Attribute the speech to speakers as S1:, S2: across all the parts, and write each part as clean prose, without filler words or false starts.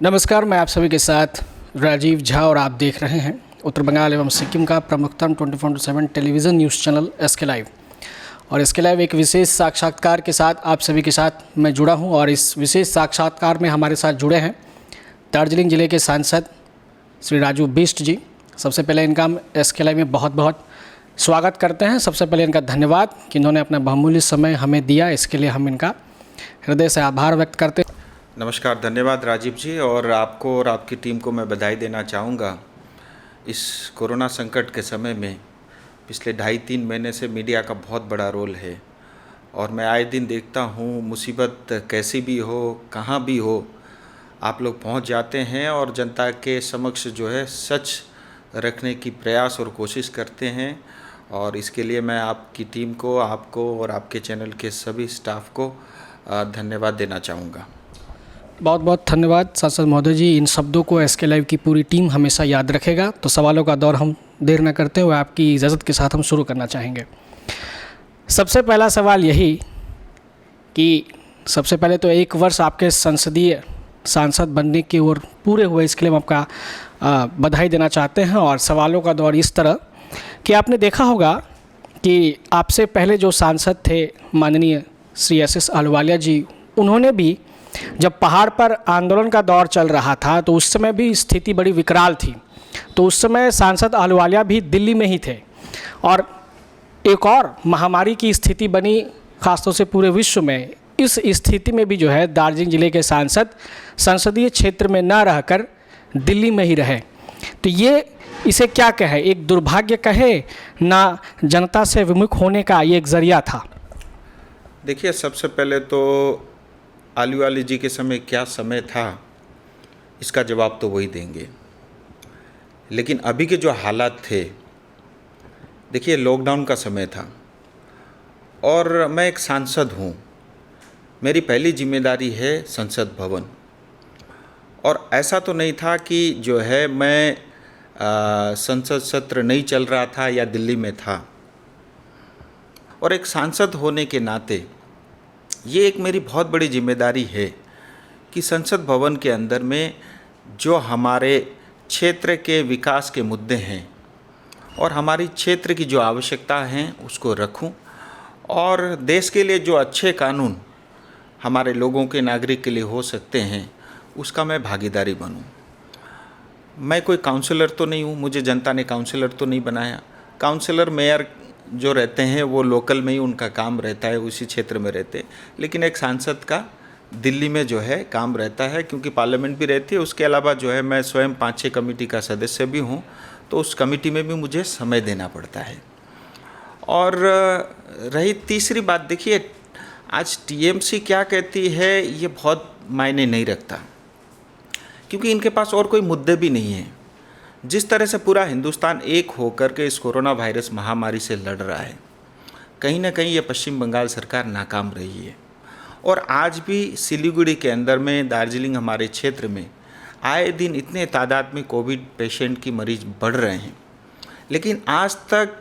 S1: नमस्कार, मैं आप सभी के साथ राजीव झा और आप देख रहे हैं उत्तर बंगाल एवं सिक्किम का प्रमुखतम 24/7 television news channel SK live. और SK लाइव एक विशेष साक्षात्कार के साथ आप सभी के साथ मैं जुड़ा हूं और इस विशेष साक्षात्कार में हमारे साथ जुड़े हैं दार्जिलिंग ज़िले के सांसद श्री राजू बिष्ट जी। सबसे पहले इनका हम SK लाइव में बहुत बहुत स्वागत करते हैं। सबसे पहले इनका धन्यवाद कि इन्होंने अपना बहुमूल्य समय हमें दिया, इसके लिए हम इनका हृदय से आभार व्यक्त करते हैं।
S2: नमस्कार, धन्यवाद राजीव जी, और आपको और आपकी टीम को मैं बधाई देना चाहूँगा। इस कोरोना संकट के समय में पिछले 2.5-3 महीने से मीडिया का बहुत बड़ा रोल है और मैं आए दिन देखता हूँ मुसीबत कैसी भी हो, कहाँ भी हो, आप लोग पहुँच जाते हैं और जनता के समक्ष जो है सच रखने की प्रयास और कोशिश करते हैं। और इसके लिए मैं आपकी टीम को, आपको और आपके चैनल के सभी स्टाफ को धन्यवाद देना चाहूँगा।
S1: बहुत बहुत धन्यवाद सांसद महोदय जी। इन शब्दों को SK लाइव की पूरी टीम हमेशा याद रखेगा। तो सवालों का दौर हम देर न करते हुए आपकी इजाज़त के साथ हम शुरू करना चाहेंगे। सबसे पहला सवाल यही कि सबसे पहले तो 1 वर्ष आपके संसदीय सांसद बनने की ओर पूरे हुए, इसके लिए हम आपका बधाई देना चाहते हैं। और सवालों का दौर इस तरह कि आपने देखा होगा कि आपसे पहले जो सांसद थे माननीय श्री SS अहलुवालिया जी, उन्होंने भी जब पहाड़ पर आंदोलन का दौर चल रहा था तो उस समय भी स्थिति बड़ी विकराल थी। तो उस समय सांसद अहलुवालिया भी दिल्ली में ही थे और एक और महामारी की स्थिति बनी, खासतौर से पूरे विश्व में। इस स्थिति में भी जो है दार्जिलिंग ज़िले के सांसद संसदीय क्षेत्र में न रहकर दिल्ली में ही रहे। तो ये इसे क्या कहे, एक दुर्भाग्य कहे ना, जनता से विमुख होने का ये एक ज़रिया था?
S2: देखिए, सबसे पहले तो अहलुवालिया जी के समय क्या समय था, इसका जवाब तो वही देंगे। लेकिन अभी के जो हालात थे, देखिए लॉकडाउन का समय था और मैं एक सांसद हूँ, मेरी पहली जिम्मेदारी है संसद भवन। और ऐसा तो नहीं था कि जो है मैं संसद सत्र नहीं चल रहा था या दिल्ली में था। और एक सांसद होने के नाते ये एक मेरी बहुत बड़ी जिम्मेदारी है कि संसद भवन के अंदर में जो हमारे क्षेत्र के विकास के मुद्दे हैं और हमारी क्षेत्र की जो आवश्यकता हैं उसको रखूं और देश के लिए जो अच्छे कानून हमारे लोगों के, नागरिक के लिए हो सकते हैं, उसका मैं भागीदारी बनूं। मैं कोई काउंसलर तो नहीं हूं, मुझे जनता ने काउंसलर तो नहीं बनाया। काउंसलर, मेयर जो रहते हैं वो लोकल में ही उनका काम रहता है, उसी क्षेत्र में रहते हैं। लेकिन एक सांसद का दिल्ली में जो है काम रहता है, क्योंकि पार्लियामेंट भी रहती है। उसके अलावा जो है मैं स्वयं 5-6 कमेटी का सदस्य भी हूँ, तो उस कमेटी में भी मुझे समय देना पड़ता है। और रही तीसरी बात, देखिए आज TMC क्या कहती है ये बहुत मायने नहीं रखता, क्योंकि इनके पास और कोई मुद्दे भी नहीं हैं। जिस तरह से पूरा हिंदुस्तान एक होकर के इस कोरोना वायरस महामारी से लड़ रहा है, कहीं ना कहीं ये पश्चिम बंगाल सरकार नाकाम रही है। और आज भी सिलीगुड़ी के अंदर में, दार्जिलिंग हमारे क्षेत्र में आए दिन इतने तादाद में कोविड पेशेंट की मरीज बढ़ रहे हैं, लेकिन आज तक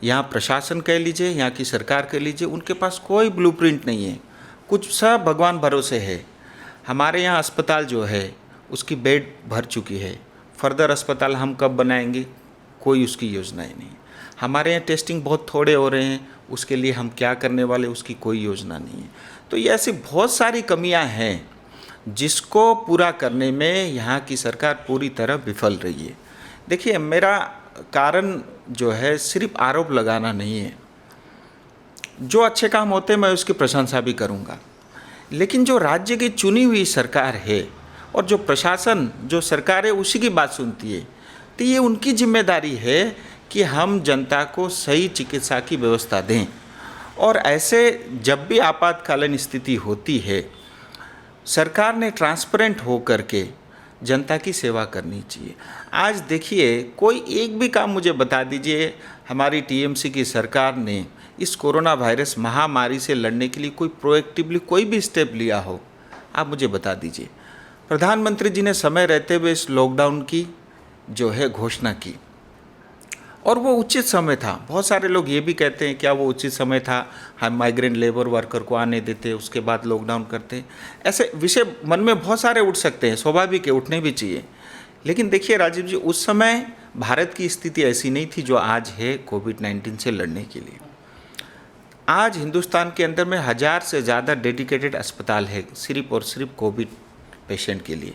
S2: यहाँ प्रशासन कह लीजिए, यहाँ की सरकार कह लीजिए, उनके पास कोई ब्लूप्रिंट नहीं है। कुछ सब भगवान भरोसे है। हमारे यहाँ अस्पताल जो है उसकी बेड भर चुकी है, फर्दर अस्पताल हम कब बनाएंगे, कोई उसकी योजना ही नहीं। हमारे यहाँ टेस्टिंग बहुत थोड़े हो रहे हैं, उसके लिए हम क्या करने वाले, उसकी कोई योजना नहीं है। तो ये ऐसी बहुत सारी कमियां हैं जिसको पूरा करने में यहाँ की सरकार पूरी तरह विफल रही है। देखिए, मेरा कारण जो है सिर्फ आरोप लगाना नहीं है। जो अच्छे काम होते हैं मैं उसकी प्रशंसा भी करूँगा, लेकिन जो राज्य की चुनी हुई सरकार है और जो प्रशासन, जो सरकार है, उसी की बात सुनती है। तो ये उनकी जिम्मेदारी है कि हम जनता को सही चिकित्सा की व्यवस्था दें। और ऐसे जब भी आपातकालीन स्थिति होती है, सरकार ने ट्रांसपेरेंट हो करके जनता की सेवा करनी चाहिए। आज देखिए, कोई एक भी काम मुझे बता दीजिए हमारी TMC की सरकार ने इस कोरोना वायरस महामारी से लड़ने के लिए कोई प्रोएक्टिवली कोई भी स्टेप लिया हो, आप मुझे बता दीजिए। प्रधानमंत्री जी ने समय रहते हुए इस लॉकडाउन की जो है घोषणा की और वो उचित समय था। बहुत सारे लोग ये भी कहते हैं क्या वो उचित समय था, हम माइग्रेंट लेबर वर्कर को आने देते, उसके बाद लॉकडाउन करते। ऐसे विषय मन में बहुत सारे उठ सकते हैं, स्वाभाविक है, उठने भी चाहिए। लेकिन देखिए राजीव जी, उस समय भारत की स्थिति ऐसी नहीं थी जो आज है कोविड-19 से लड़ने के लिए। आज हिंदुस्तान के अंदर में 1000 से ज़्यादा डेडिकेटेड अस्पताल है सिर्फ और सिर्फ कोविड पेशेंट के लिए।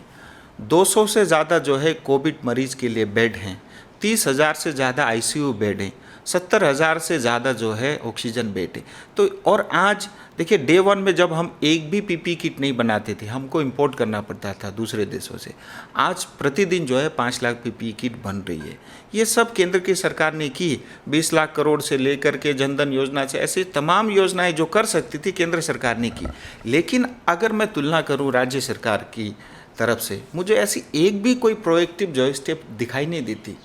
S2: 200 से ज़्यादा जो है कोविड मरीज़ के लिए बेड हैं। 30,000 से ज़्यादा आईसीयू बेड हैं। 70,000 से ज़्यादा जो है ऑक्सीजन बेड है। तो और आज देखिए डे 1 में जब हम एक भी पीपी किट नहीं बनाते थे, हमको इंपोर्ट करना पड़ता था दूसरे देशों से। आज प्रतिदिन जो है 5 लाख पीपी किट बन रही है। ये सब केंद्र की सरकार ने की। 20 लाख करोड़ से लेकर के जनधन योजना से ऐसी तमाम योजनाएं जो कर सकती थी केंद्र सरकार ने की। लेकिन अगर मैं तुलना करूँ राज्य सरकार की तरफ से, मुझे ऐसी एक भी कोई प्रोएक्टिव जो स्टेप दिखाई नहीं देती।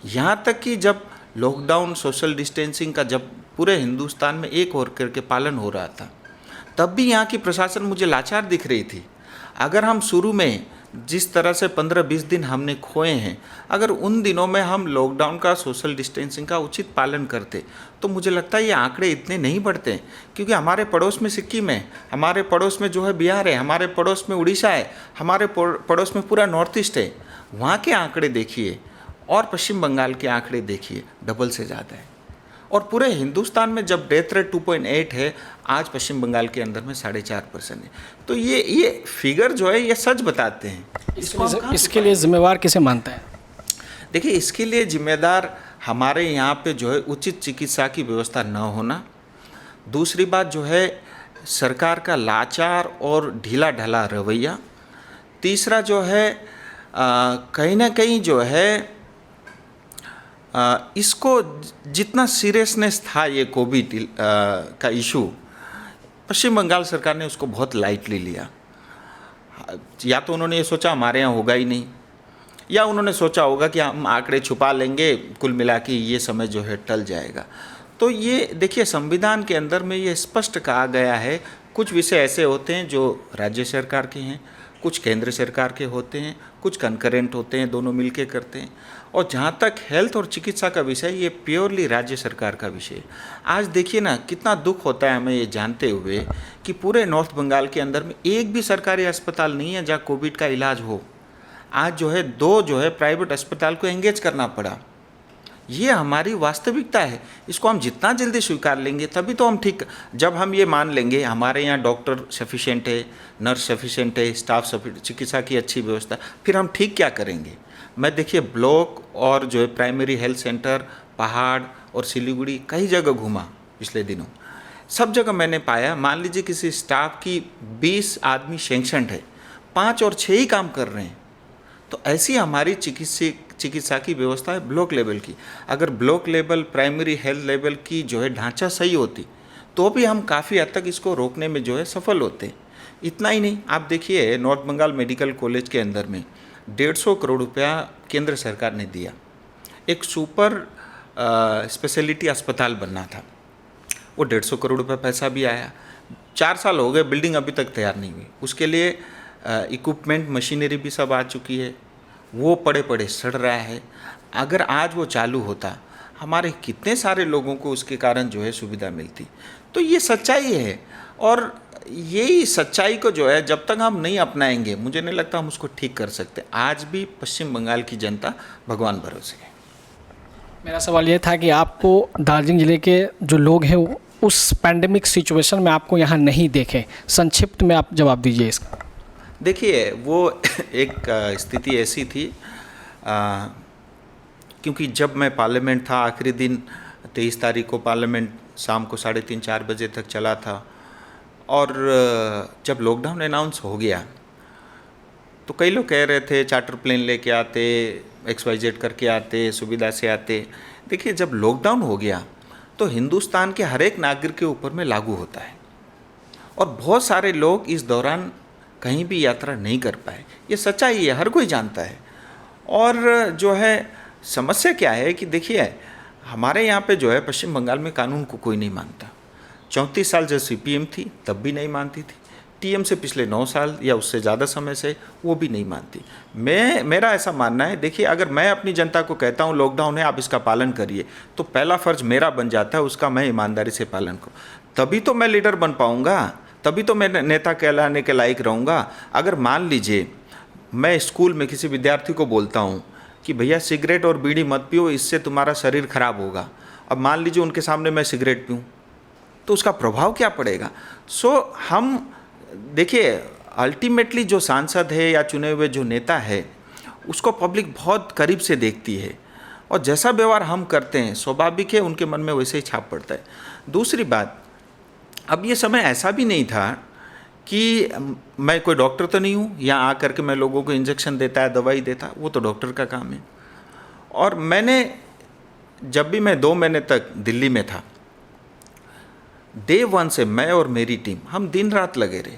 S2: यहाँ तक कि जब लॉकडाउन, सोशल डिस्टेंसिंग का जब पूरे हिंदुस्तान में एक और करके पालन हो रहा था, तब भी यहाँ की प्रशासन मुझे लाचार दिख रही थी। अगर हम शुरू में जिस तरह से 15-20 दिन हमने खोए हैं, अगर उन दिनों में हम लॉकडाउन का, सोशल डिस्टेंसिंग का उचित पालन करते, तो मुझे लगता है ये आंकड़े इतने नहीं बढ़ते। क्योंकि हमारे पड़ोस में सिक्किम है, हमारे पड़ोस में जो है बिहार है, हमारे पड़ोस में उड़ीसा है, हमारे पड़ोस में पूरा नॉर्थ ईस्ट है। वहाँ के आंकड़े देखिए और पश्चिम बंगाल के आंकड़े देखिए, डबल से ज़्यादा है। और पूरे हिंदुस्तान में जब डेथ रेट 2.8 है, आज पश्चिम बंगाल के अंदर में 4.5% है। तो ये फिगर जो है ये सच बताते हैं।
S1: इसके लिए जिम्मेवार किसे मानते हैं?
S2: देखिए, इसके लिए जिम्मेदार हमारे यहाँ पे जो है उचित चिकित्सा की व्यवस्था न होना। दूसरी बात जो है सरकार का लाचार और ढीला ढाला रवैया। तीसरा जो है कहीं ना कहीं जो है इसको जितना सीरियसनेस था ये कोविड का इशू, पश्चिम बंगाल सरकार ने उसको बहुत लाइटली लिया। या तो उन्होंने ये सोचा हमारे यहाँ होगा ही नहीं, या उन्होंने सोचा होगा कि हम आंकड़े छुपा लेंगे, कुल मिला के ये समय जो है टल जाएगा। तो ये देखिए, संविधान के अंदर में ये स्पष्ट कहा गया है, कुछ विषय ऐसे होते हैं जो राज्य सरकार के हैं, कुछ केंद्र सरकार के होते हैं, कुछ कंकरेंट होते हैं, दोनों मिलके करते हैं। और जहाँ तक हेल्थ और चिकित्सा का विषय, ये प्योरली राज्य सरकार का विषय है। आज देखिए ना, कितना दुख होता है हमें ये जानते हुए कि पूरे नॉर्थ बंगाल के अंदर में एक भी सरकारी अस्पताल नहीं है जहाँ कोविड का इलाज हो। आज जो है 2 जो है प्राइवेट अस्पताल को एंगेज करना पड़ा। ये हमारी वास्तविकता है। इसको हम जितना जल्दी स्वीकार लेंगे तभी तो हम ठीक। जब हम ये मान लेंगे हमारे यहाँ डॉक्टर सफिशिएंट है, नर्स सफिशिएंट है, स्टाफ सफिशिएंट, चिकित्सा की अच्छी व्यवस्था, फिर हम ठीक क्या करेंगे? मैं देखिए ब्लॉक और जो है प्राइमरी हेल्थ सेंटर पहाड़ और सिलीगुड़ी कई जगह घूमा पिछले दिनों। सब जगह मैंने पाया, मान लीजिए किसी स्टाफ की 20 आदमी सेंक्शनड है, 5 और 6 ही काम कर रहे हैं। तो ऐसी हमारी चिकित्सा की व्यवस्था है ब्लॉक लेवल की। अगर block level, primary health level की जो है ढांचा सही होती तो भी हम काफ़ी हद तक इसको रोकने में जो है सफल होते। इतना ही नहीं, आप देखिए नॉर्थ बंगाल मेडिकल कॉलेज के अंदर में 150 करोड़ रुपया केंद्र सरकार ने दिया। एक सुपर स्पेशलिटी अस्पताल बनना था, वो 150 करोड़ रुपये पैसा भी आया। 4 साल हो गए, बिल्डिंग अभी तक तैयार नहीं हुई। उसके लिए इक्विपमेंट, मशीनरी भी सब आ चुकी है, वो पड़े पड़े सड़ रहा है। अगर आज वो चालू होता, हमारे कितने सारे लोगों को उसके कारण जो है सुविधा मिलती। तो ये सच्चाई है, और यही सच्चाई को जो है जब तक हम नहीं अपनाएंगे, मुझे नहीं लगता हम उसको ठीक कर सकते। आज भी पश्चिम बंगाल की जनता भगवान भरोसे है।
S1: मेरा सवाल ये था कि आपको दार्जिलिंग ज़िले के जो लोग हैं वो उस पैंडेमिक सिचुएशन में आपको यहाँ नहीं देखे, संक्षिप्त में आप जवाब दीजिए इसका।
S2: देखिए, वो एक स्थिति ऐसी थी क्योंकि जब मैं पार्लियामेंट था, आखिरी दिन 23 तारीख को पार्लियामेंट शाम को 3:30-4 बजे तक चला था, और जब लॉकडाउन अनाउंस हो गया तो कई लोग कह रहे थे चार्टर प्लेन लेके आते, XYZ करके आते, सुविधा से आते। देखिए, जब लॉकडाउन हो गया तो हिंदुस्तान के हर एक नागरिक के ऊपर में लागू होता है, और बहुत सारे लोग इस दौरान कहीं भी यात्रा नहीं कर पाए। ये सच्चाई है, हर कोई जानता है। और जो है समस्या क्या है कि देखिए, हमारे यहाँ पे जो है पश्चिम बंगाल में कानून को कोई नहीं मानता। 34 साल जब CPM थी तब भी नहीं मानती थी, टीएम से पिछले 9 साल या उससे ज़्यादा समय से वो भी नहीं मानती। मेरा ऐसा मानना है, देखिए अगर मैं अपनी जनता को कहता हूँ लॉकडाउन है आप इसका पालन करिए, तो पहला फ़र्ज मेरा बन जाता है उसका मैं ईमानदारी से पालन करूँ, तभी तो मैं लीडर बन पाऊँगा, तभी तो मैं नेता कहलाने के लायक रहूँगा। अगर मान लीजिए मैं स्कूल में किसी विद्यार्थी को बोलता हूँ कि भैया सिगरेट और बीड़ी मत पियो, इससे तुम्हारा शरीर खराब होगा, अब मान लीजिए उनके सामने मैं सिगरेट पीऊँ तो उसका प्रभाव क्या पड़ेगा। हम देखिए अल्टीमेटली जो सांसद है या चुने हुए जो नेता है उसको पब्लिक बहुत करीब से देखती है, और जैसा व्यवहार हम करते हैं स्वाभाविक है उनके मन में वैसे ही छाप पड़ता है। दूसरी बात, अब ये समय ऐसा भी नहीं था कि मैं कोई डॉक्टर तो नहीं हूँ, यहाँ आकर के मैं लोगों को इंजेक्शन देता है दवाई देता, वो तो डॉक्टर का काम है। और मैंने जब भी मैं 2 महीने तक दिल्ली में था, डे 1 से मैं और मेरी टीम हम दिन रात लगे रहे।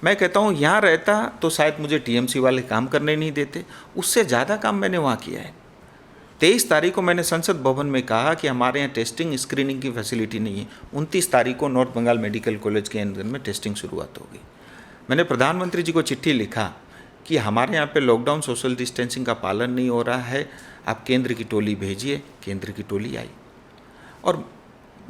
S2: मैं कहता हूँ यहाँ रहता तो शायद मुझे टीएमसी वाले काम करने नहीं देते, उससे ज़्यादा काम मैंने वहाँ किया है। 23 तारीख को मैंने संसद भवन में कहा कि हमारे यहाँ टेस्टिंग स्क्रीनिंग की फैसिलिटी नहीं है। 29 तारीख को नॉर्थ बंगाल मेडिकल कॉलेज के अंदर में टेस्टिंग शुरुआत होगी। मैंने प्रधानमंत्री जी को चिट्ठी लिखा कि हमारे यहाँ पे लॉकडाउन सोशल डिस्टेंसिंग का पालन नहीं हो रहा है, आप केंद्र की टोली भेजिए। केंद्र की टोली आई और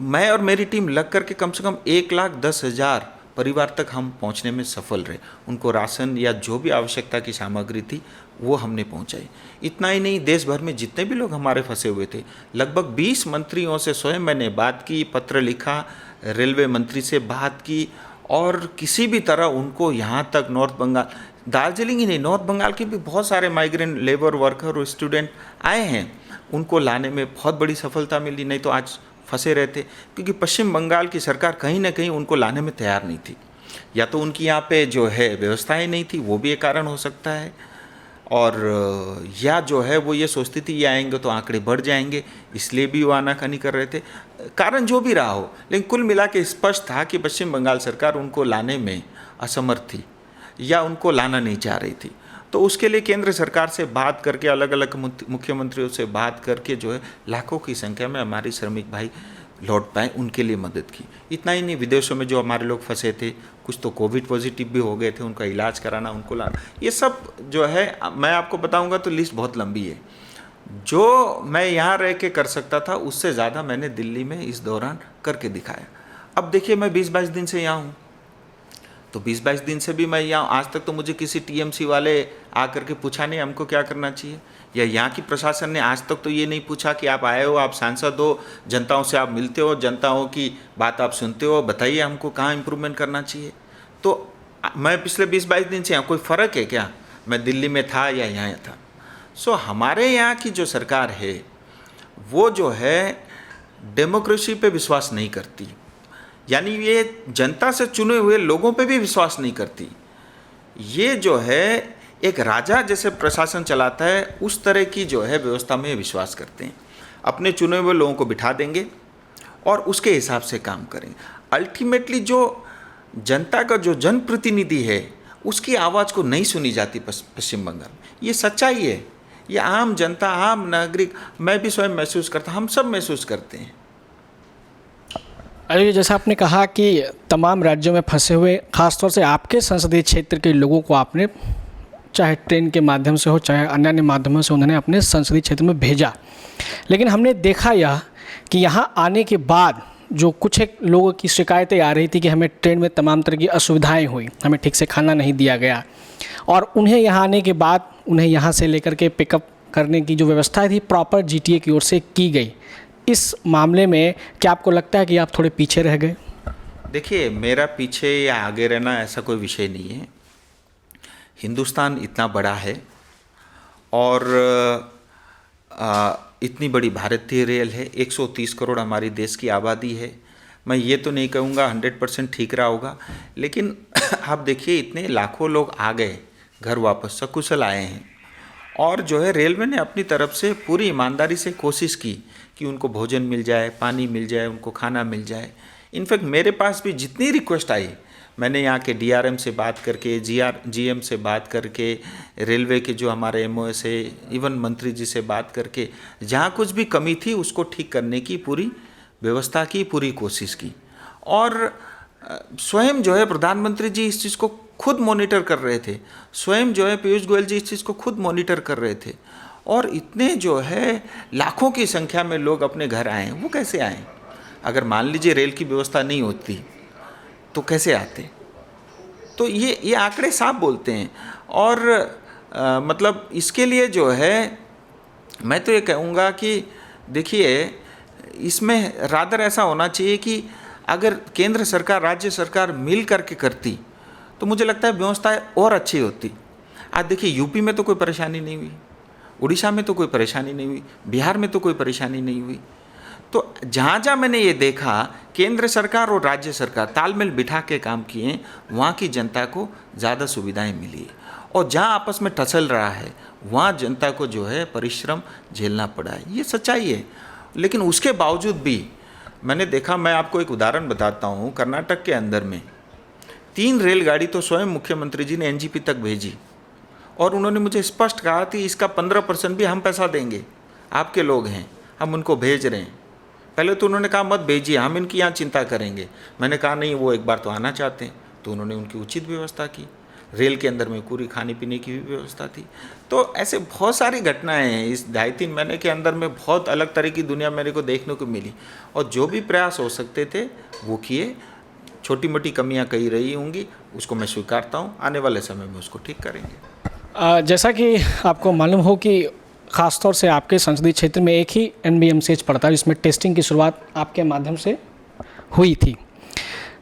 S2: मैं और मेरी टीम लग करके कम से कम 1,10,000 परिवार तक हम पहुंचने में सफल रहे। उनको राशन या जो भी आवश्यकता की सामग्री थी वो हमने पहुंचाई। इतना ही नहीं, देश भर में जितने भी लोग हमारे फंसे हुए थे, लगभग 20 मंत्रियों से स्वयं मैंने बात की, पत्र लिखा, रेलवे मंत्री से बात की, और किसी भी तरह उनको यहाँ तक नॉर्थ बंगाल, दार्जिलिंग ही नहीं, नॉर्थ बंगाल के भी बहुत सारे माइग्रेंट लेबर वर्कर और स्टूडेंट आए हैं, उनको लाने में बहुत बड़ी सफलता मिली। नहीं तो आज फंसे रहते, क्योंकि पश्चिम बंगाल की सरकार कहीं ना कहीं उनको लाने में तैयार नहीं थी, या तो उनकी यहाँ पे जो है व्यवस्थाएं नहीं थी, वो भी एक कारण हो सकता है, और या जो है वो ये सोचती थी ये आएंगे तो आंकड़े बढ़ जाएंगे, इसलिए भी वो आनाकानी कर रहे थे। कारण जो भी रहा हो, लेकिन कुल मिला के स्पष्ट था कि पश्चिम बंगाल सरकार उनको लाने में असमर्थ थी या उनको लाना नहीं चाह रही थी। तो उसके लिए केंद्र सरकार से बात करके, अलग अलग मुख्यमंत्रियों से बात करके जो है लाखों की संख्या में हमारे श्रमिक भाई लौट पाए, उनके लिए मदद की। इतना ही नहीं, विदेशों में जो हमारे लोग फंसे थे, कुछ तो कोविड पॉजिटिव भी हो गए थे, उनका इलाज कराना, उनको लाना, ये सब जो है मैं आपको बताऊंगा तो लिस्ट बहुत लंबी है। जो मैं यहाँ रह के कर सकता था उससे ज़्यादा मैंने दिल्ली में इस दौरान करके दिखाया। अब देखिए मैं 20-22 दिन से यहाँ हूँ, तो 20-22 दिन से भी मैं यहाँ, आज तक तो मुझे किसी टीएमसी वाले आकर के पूछा नहीं हमको क्या करना चाहिए, या यहाँ की प्रशासन ने आज तक तो ये नहीं पूछा कि आप आए हो, आप सांसद हो, जनताओं से आप मिलते हो, जनताओं की बात आप सुनते हो, बताइए हमको कहाँ इम्प्रूवमेंट करना चाहिए। तो मैं पिछले 20-22 दिन से यहाँ, कोई फ़र्क है क्या मैं दिल्ली में था या यहाँ था। हमारे यहाँ की जो सरकार है वो जो है डेमोक्रेसी पे विश्वास नहीं करती, यानी ये जनता से चुने हुए लोगों पे भी विश्वास नहीं करती। ये जो है एक राजा जैसे प्रशासन चलाता है उस तरह की जो है व्यवस्था में विश्वास करते हैं। अपने चुने हुए लोगों को बिठा देंगे और उसके हिसाब से काम करेंगे। अल्टीमेटली जो जनता का जो जनप्रतिनिधि है उसकी आवाज़ को नहीं सुनी जाती पश्चिम बंगाल में, ये सच्चाई है। ये आम जनता, आम नागरिक, मैं भी स्वयं महसूस करता, हम सब महसूस करते हैं।
S1: अरे जैसा आपने कहा कि तमाम राज्यों में फंसे हुए, खासतौर से आपके संसदीय क्षेत्र के लोगों को आपने चाहे ट्रेन के माध्यम से हो चाहे अन्य माध्यमों से उन्होंने अपने संसदीय क्षेत्र में भेजा, लेकिन हमने देखा यह कि यहाँ आने के बाद जो कुछ एक लोगों की शिकायतें आ रही थी कि हमें ट्रेन में तमाम तरह की असुविधाएं हुई, हमें ठीक से खाना नहीं दिया गया, और उन्हें यहाँ आने के बाद उन्हें यहाँ से लेकर के पिकअप करने की जो व्यवस्था थी प्रॉपर जीटीए की ओर से की गई। इस मामले में क्या आपको लगता है कि आप थोड़े पीछे रह गए?
S2: देखिए, मेरा पीछे या आगे रहना ऐसा कोई विषय नहीं है। हिंदुस्तान इतना बड़ा है और इतनी बड़ी भारतीय रेल है, 130 करोड़ हमारी देश की आबादी है। मैं ये तो नहीं कहूँगा 100% ठीक रहा होगा, लेकिन आप देखिए इतने लाखों लोग आ गए घर वापस, सकुशल आए हैं, और जो है रेलवे ने अपनी तरफ से पूरी ईमानदारी से कोशिश की कि उनको भोजन मिल जाए, पानी मिल जाए, उनको खाना मिल जाए। इनफैक्ट मेरे पास भी जितनी रिक्वेस्ट आई, मैंने यहाँ के डीआरएम से बात करके, जीएम से बात करके, रेलवे के जो हमारे एमओएस है, इवन मंत्री जी से बात करके, जहाँ कुछ भी कमी थी उसको ठीक करने की पूरी व्यवस्था की, पूरी कोशिश की। और स्वयं जो है प्रधानमंत्री जी इस चीज़ को खुद मॉनिटर कर रहे थे, स्वयं जो है पीयूष गोयल जी इस चीज़ को खुद मॉनिटर कर रहे थे, और इतने जो है लाखों की संख्या में लोग अपने घर आए। वो कैसे आए? अगर मान लीजिए रेल की व्यवस्था नहीं होती तो कैसे आते? तो ये आंकड़े साफ बोलते हैं। और मतलब इसके लिए जो है मैं तो ये कहूँगा कि देखिए, इसमें रादर ऐसा होना चाहिए कि अगर केंद्र सरकार राज्य सरकार मिल करके करती तो मुझे लगता है व्यवस्थाएं और अच्छी होती। आज देखिए, यूपी में तो कोई परेशानी नहीं हुई, उड़ीसा में तो कोई परेशानी नहीं हुई, बिहार में तो कोई परेशानी नहीं हुई। तो जहाँ जहाँ मैंने ये देखा केंद्र सरकार और राज्य सरकार तालमेल बिठा के काम किए, वहाँ की जनता को ज़्यादा सुविधाएं मिली। और जहाँ आपस में टसल रहा है वहाँ जनता को जो है परिश्रम झेलना पड़ा है, ये सच्चाई है। लेकिन उसके बावजूद भी मैंने देखा, मैं आपको एक उदाहरण बताता हूँ, कर्नाटक के अंदर में 3 रेलगाड़ी तो स्वयं मुख्यमंत्री जी ने एनजीपी तक भेजी, और उन्होंने मुझे स्पष्ट कहा कि इसका 15% भी हम पैसा देंगे, आपके लोग हैं, हम उनको भेज रहे हैं। पहले तो उन्होंने कहा मत भेजिए, हम इनकी यहाँ चिंता करेंगे। मैंने कहा नहीं, वो एक बार तो आना चाहते हैं, तो उन्होंने उनकी उचित व्यवस्था की। रेल के अंदर में पूरी खाने पीने की भी व्यवस्था थी। तो ऐसे बहुत सारी घटनाएं हैं इस 2.5-3 महीने के अंदर में, बहुत अलग तरह की दुनिया मेरे को देखने को मिली, और जो भी प्रयास हो सकते थे वो किए। छोटी मोटी कमियां कहीं रही होंगी, उसको मैं स्वीकारता हूं, आने वाले समय में उसको ठीक करेंगे।
S1: जैसा कि आपको मालूम हो कि ख़ासतौर से आपके संसदीय क्षेत्र में एक ही NBMCH पड़ता है जिसमें टेस्टिंग की शुरुआत आपके माध्यम से हुई थी।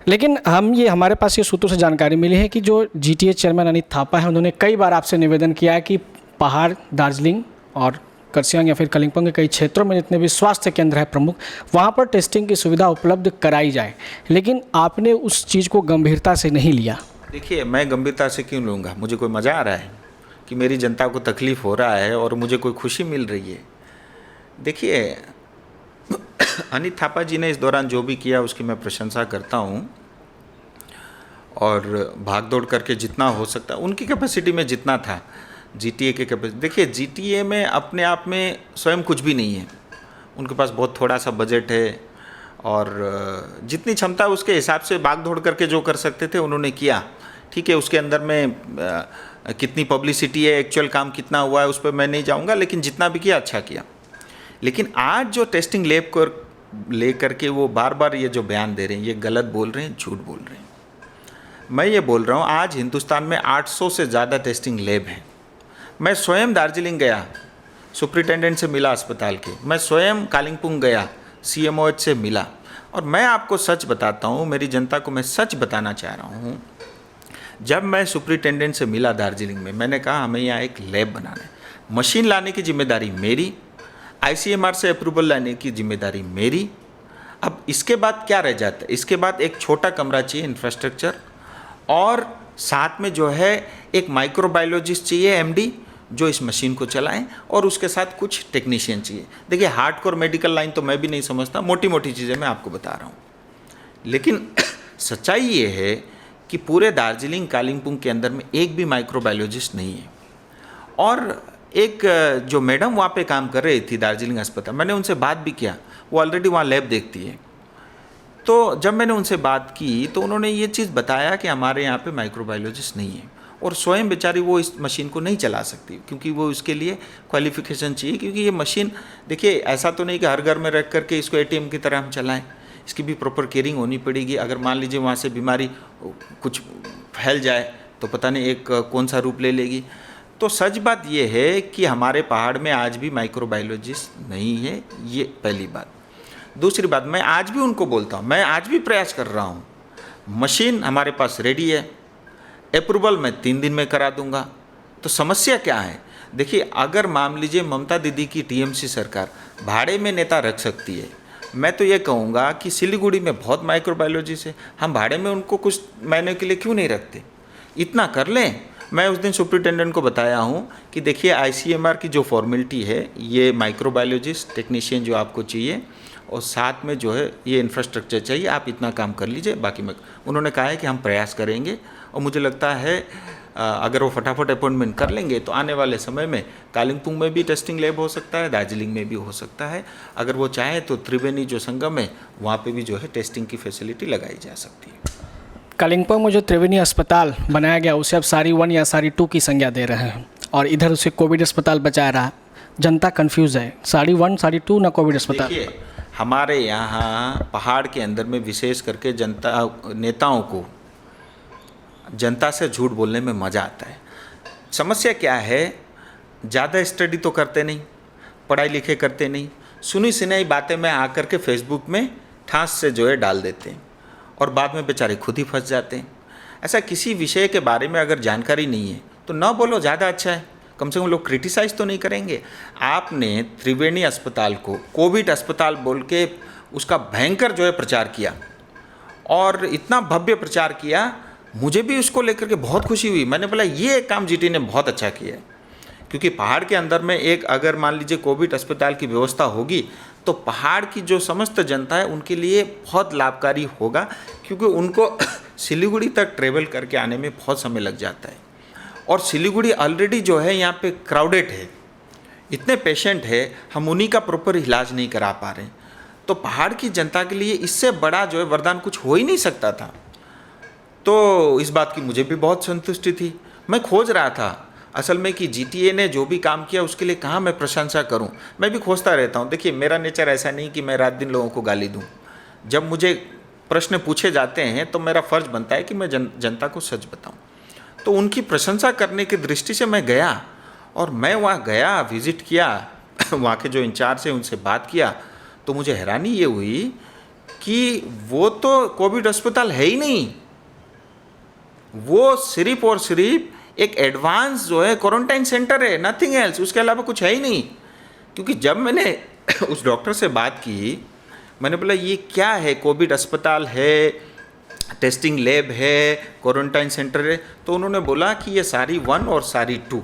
S1: लेकिन हमारे पास ये सूत्रों से जानकारी मिली है कि जो GTA चेयरमैन अनित थापा है, उन्होंने कई बार आपसे निवेदन किया है कि पहाड़, दार्जिलिंग और कर्सियंग या फिर कालिम्पोंग के कई क्षेत्रों में जितने भी स्वास्थ्य केंद्र है प्रमुख, वहाँ पर टेस्टिंग की सुविधा उपलब्ध कराई जाए, लेकिन आपने उस चीज़ को गंभीरता से नहीं लिया।
S2: देखिए, मैं गंभीरता से क्यों लूँगा? मुझे कोई मज़ा आ रहा है कि मेरी जनता को तकलीफ़ हो रहा है और मुझे कोई खुशी मिल रही है? देखिए, अनित थापा जी ने इस दौरान जो भी किया उसकी मैं प्रशंसा करता हूँ, और भाग दौड़ करके जितना हो सकता है उनकी कैपेसिटी में जितना था, GTA के कैपेसिटी, देखिए GTA में अपने आप में स्वयं कुछ भी नहीं है, उनके पास बहुत थोड़ा सा बजट है, और जितनी क्षमता उसके हिसाब से भाग दौड़ करके जो कर सकते थे उन्होंने किया। ठीक है, उसके अंदर में कितनी पब्लिसिटी है, एक्चुअल काम कितना हुआ है, उस पर मैं नहीं जाऊँगा, लेकिन जितना भी किया अच्छा किया। लेकिन आज जो टेस्टिंग लैब को ले करके वो बार बार ये जो बयान दे रहे हैं, ये गलत बोल रहे हैं, झूठ बोल रहे हैं। मैं ये बोल रहा हूँ, आज हिंदुस्तान में 800 से ज़्यादा टेस्टिंग लैब हैं। मैं स्वयं दार्जिलिंग गया, सुपरिटेंडेंट से मिला अस्पताल के, मैं स्वयं कालिम्पोंग गया, CMOH से मिला, और मैं आपको सच बताता हूँ, मेरी जनता को मैं सच बताना चाह रहा हूँ। जब मैं सुपरिटेंडेंट से मिला दार्जिलिंग में, मैंने कहा हमें यहाँ एक लैब बनाना है, मशीन लाने की जिम्मेदारी मेरी, ICMR से अप्रूवल लाने की जिम्मेदारी मेरी। अब इसके बाद क्या रह जाता है? इसके बाद एक छोटा कमरा चाहिए, इंफ्रास्ट्रक्चर, और साथ में जो है एक माइक्रोबायोलॉजिस्ट चाहिए, MD, जो इस मशीन को चलाएं, और उसके साथ कुछ टेक्नीशियन चाहिए। देखिए, हार्डकोर मेडिकल लाइन तो मैं भी नहीं समझता, मोटी मोटी चीज़ें मैं आपको बता रहा हूँ। लेकिन सच्चाई ये है कि पूरे दार्जिलिंग कालिम्पोंग के अंदर में एक भी माइक्रोबायोलॉजिस्ट नहीं है। और एक जो मैडम वहाँ पे काम कर रही थी दार्जिलिंग अस्पताल, मैंने उनसे बात भी किया, वो ऑलरेडी वहाँ लैब देखती है। तो जब मैंने उनसे बात की तो उन्होंने ये चीज़ बताया कि हमारे यहाँ पे माइक्रोबायोलॉजिस्ट नहीं है, और स्वयं बेचारी वो इस मशीन को नहीं चला सकती, क्योंकि वो इसके लिए क्वालिफिकेशन चाहिए। क्योंकि ये मशीन, देखिए, ऐसा तो नहीं कि हर घर में रख करके इसको ATM की तरह हम चलाएं, इसकी भी प्रॉपर केयरिंग होनी पड़ेगी। अगर मान लीजिए वहाँ से बीमारी कुछ फैल जाए तो पता नहीं एक कौन सा रूप ले लेगी। तो सच बात ये है कि हमारे पहाड़ में आज भी माइक्रोबायोलॉजिस्ट नहीं है, ये पहली बात। दूसरी बात, मैं आज भी उनको बोलता हूँ, मैं आज भी प्रयास कर रहा हूँ, मशीन हमारे पास रेडी है, अप्रूवल मैं 3 दिन में करा दूंगा। तो समस्या क्या है? देखिए, अगर मान लीजिए ममता दीदी की TMC सरकार भाड़े में नेता रख सकती है, मैं तो ये कहूँगा कि सिलीगुड़ी में बहुत माइक्रोबायोलॉजिस्ट है, हम भाड़े में उनको कुछ महीने के लिए क्यों नहीं रखते? इतना कर लें। मैं उस दिन सुपरिटेंडेंट को बताया हूँ कि देखिए, ICMR की जो फॉर्मेलिटी है, ये माइक्रोबायोलॉजिस्ट टेक्नीशियन जो आपको चाहिए, और साथ में जो है ये इंफ्रास्ट्रक्चर चाहिए, आप इतना काम कर लीजिए, बाकी में। उन्होंने कहा है कि हम प्रयास करेंगे, और मुझे लगता है अगर वो फटाफट अपॉइंटमेंट कर लेंगे तो आने वाले समय में कालिम्पोंग में भी टेस्टिंग लैब हो सकता है, दार्जिलिंग में भी हो सकता है। अगर वो चाहे तो त्रिवेणी जो संगम है वहाँ पे भी जो है टेस्टिंग की फैसिलिटी लगाई जा सकती है।
S1: कालिंपोंग में जो त्रिवेणी अस्पताल बनाया गया उसे अब सारी 1 या सारी 2 की संज्ञा दे रहे हैं और इधर उसे कोविड अस्पताल बचाया रहा। जनता कंफ्यूज है, सारी 1 सारी 2 ना कोविड अस्पताल।
S2: देखिए, हमारे यहाँ पहाड़ के अंदर में विशेष करके जनता नेताओं को जनता से झूठ बोलने में मज़ा आता है। समस्या क्या है, ज़्यादा स्टडी तो करते नहीं, पढ़ाई लिखे करते नहीं, सुनी सुनाई बातें में आकर के फेसबुक में ठास से जो है डाल देते हैं और बाद में बेचारे खुद ही फंस जाते हैं। ऐसा किसी विषय के बारे में अगर जानकारी नहीं है तो ना बोलो, ज़्यादा अच्छा है। कम से कम लोग क्रिटिसाइज़ तो नहीं करेंगे। आपने त्रिवेणी अस्पताल को कोविड अस्पताल बोल के उसका भयंकर जो है प्रचार किया और इतना भव्य प्रचार किया, मुझे भी उसको लेकर के बहुत खुशी हुई। मैंने बोला ये काम जीटी ने बहुत अच्छा किया है, क्योंकि पहाड़ के अंदर में एक अगर मान लीजिए कोविड अस्पताल की व्यवस्था होगी तो पहाड़ की जो समस्त जनता है उनके लिए बहुत लाभकारी होगा, क्योंकि उनको सिलीगुड़ी तक ट्रेवल करके आने में बहुत समय लग जाता है और सिलीगुड़ी ऑलरेडी जो है यहाँ पे क्राउडेड है, इतने पेशेंट है, हम उन्हीं का प्रॉपर इलाज नहीं करा पा रहे। तो पहाड़ की जनता के लिए इससे बड़ा जो है वरदान कुछ हो ही नहीं सकता था। तो इस बात की मुझे भी बहुत संतुष्टि थी। मैं खोज रहा था असल में कि जीटीए ने जो भी काम किया उसके लिए कहाँ मैं प्रशंसा करूं। मैं भी खोजता रहता हूं। देखिए, मेरा नेचर ऐसा नहीं कि मैं रात दिन लोगों को गाली दूं। जब मुझे प्रश्न पूछे जाते हैं तो मेरा फ़र्ज़ बनता है कि मैं जनता को सच बताऊं। तो उनकी प्रशंसा करने की दृष्टि से मैं गया और मैं वहाँ गया, विज़िट किया, वहाँ के जो इंचार्ज हैं उनसे बात किया, तो मुझे हैरानी ये हुई कि वो तो कोविड अस्पताल है ही नहीं, वो सिर्फ और सिर्फ एक एडवांस जो है क्वारंटाइन सेंटर है, नथिंग एल्स, उसके अलावा कुछ है ही नहीं। क्योंकि जब मैंने उस डॉक्टर से बात की, मैंने बोला ये क्या है, कोविड अस्पताल है, टेस्टिंग लैब है, क्वारंटाइन सेंटर है, तो उन्होंने बोला कि ये सारी 1 और सारी 2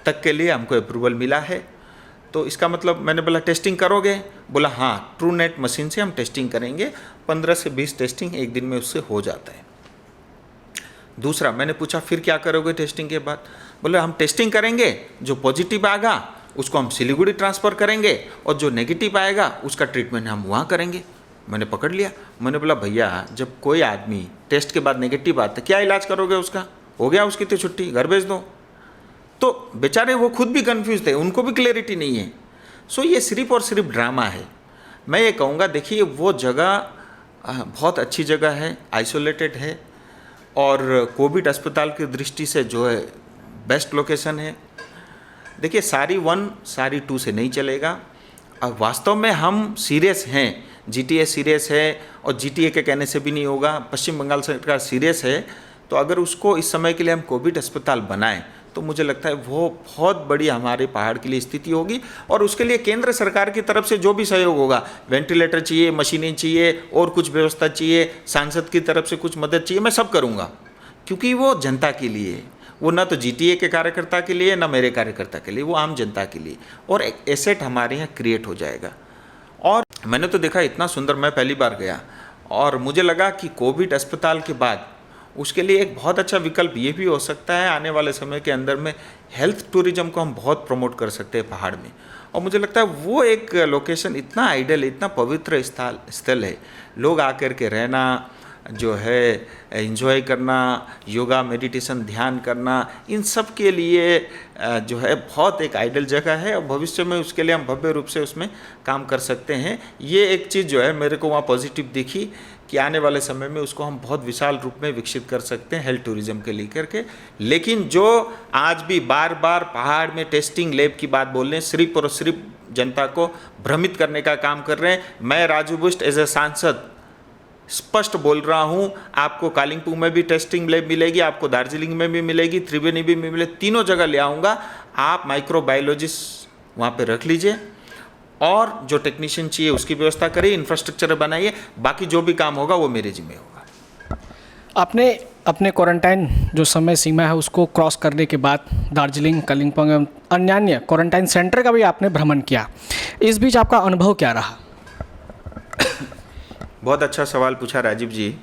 S2: तक के लिए हमको अप्रूवल मिला है। तो इसका मतलब, मैंने बोला टेस्टिंग करोगे? बोला हाँ, ट्रू नेट मशीन से हम टेस्टिंग करेंगे, 15 से 20 टेस्टिंग एक दिन में उससे हो जाता है। दूसरा, मैंने पूछा फिर क्या करोगे टेस्टिंग के बाद? बोले हम टेस्टिंग करेंगे, जो पॉजिटिव आएगा उसको हम सिलीगुड़ी ट्रांसफ़र करेंगे और जो नेगेटिव आएगा उसका ट्रीटमेंट हम वहाँ करेंगे। मैंने पकड़ लिया। मैंने बोला भैया, जब कोई आदमी टेस्ट के बाद नेगेटिव आता है, क्या इलाज करोगे उसका? हो गया उसकी तो छुट्टी, घर भेज दो। तो बेचारे वो खुद भी कन्फ्यूज थे, उनको भी क्लैरिटी नहीं है। सो ये सिर्फ और सिर्फ ड्रामा है। मैं ये कहूँगा, देखिए वो जगह बहुत अच्छी जगह है, आइसोलेटेड है और कोविड अस्पताल की दृष्टि से जो है बेस्ट लोकेशन है। देखिए, सारी 1 सारी 2 से नहीं चलेगा। अब वास्तव में हम सीरियस हैं, जीटीए सीरियस है और जीटीए के कहने से भी नहीं होगा, पश्चिम बंगाल सरकार सीरियस है। तो अगर उसको इस समय के लिए हम कोविड अस्पताल बनाएं तो मुझे लगता है वो बहुत बड़ी हमारे पहाड़ के लिए स्थिति होगी और उसके लिए केंद्र सरकार की तरफ से जो भी सहयोग होगा, वेंटिलेटर चाहिए, मशीनें चाहिए और कुछ व्यवस्था चाहिए, सांसद की तरफ से कुछ मदद चाहिए, मैं सब करूँगा, क्योंकि वो जनता के लिए, वो ना तो जीटीए के कार्यकर्ता के लिए ना मेरे कार्यकर्ता के लिए, वो आम जनता के लिए, और एक एसेट हमारे यहाँ क्रिएट हो जाएगा। और मैंने तो देखा इतना सुंदर, मैं पहली बार गया और मुझे लगा कि कोविड अस्पताल के बाद उसके लिए एक बहुत अच्छा विकल्प ये भी हो सकता है, आने वाले समय के अंदर में हेल्थ टूरिज्म को हम बहुत प्रमोट कर सकते हैं पहाड़ में। और मुझे लगता है वो एक लोकेशन इतना आइडियल, इतना पवित्र स्थल है, लोग आकर के रहना, जो है एंजॉय करना, योगा, मेडिटेशन, ध्यान करना, इन सब के लिए जो है बहुत एक आइडियल जगह है और भविष्य में उसके लिए हम भव्य रूप से उसमें काम कर सकते हैं। ये एक चीज़ जो है मेरे को वहाँ पॉजिटिव दिखी कि आने वाले समय में उसको हम बहुत विशाल रूप में विकसित कर सकते हैं हेल्थ टूरिज्म के लेकर के। लेकिन जो आज भी बार बार पहाड़ में टेस्टिंग लैब की बात बोल रहे हैं, सिर्फ और सिर्फ जनता को भ्रमित करने का काम कर रहे हैं। मैं राजू बिष्ट एज ए सांसद स्पष्ट बोल रहा हूं, आपको कालिंपोंग में भी टेस्टिंग लैब मिलेगी, आपको दार्जिलिंग में भी मिलेगी, त्रिवेणी भी मिलेगी, तीनों जगह ले आऊँगा। आप माइक्रोबायोलॉजिस्ट वहाँ पे रख लीजिए और जो टेक्नीशियन चाहिए उसकी व्यवस्था करिए, इंफ्रास्ट्रक्चर बनाइए, बाकी जो भी काम होगा वो मेरे जिम्मे होगा।
S1: आपने अपने क्वारंटाइन जो समय सीमा है उसको क्रॉस करने के बाद दार्जिलिंग, कालिंपोंग एवं अन्य क्वारंटाइन सेंटर का भी आपने भ्रमण किया। इस बीच आपका अनुभव क्या रहा?
S2: बहुत अच्छा सवाल पूछा राजीव जी।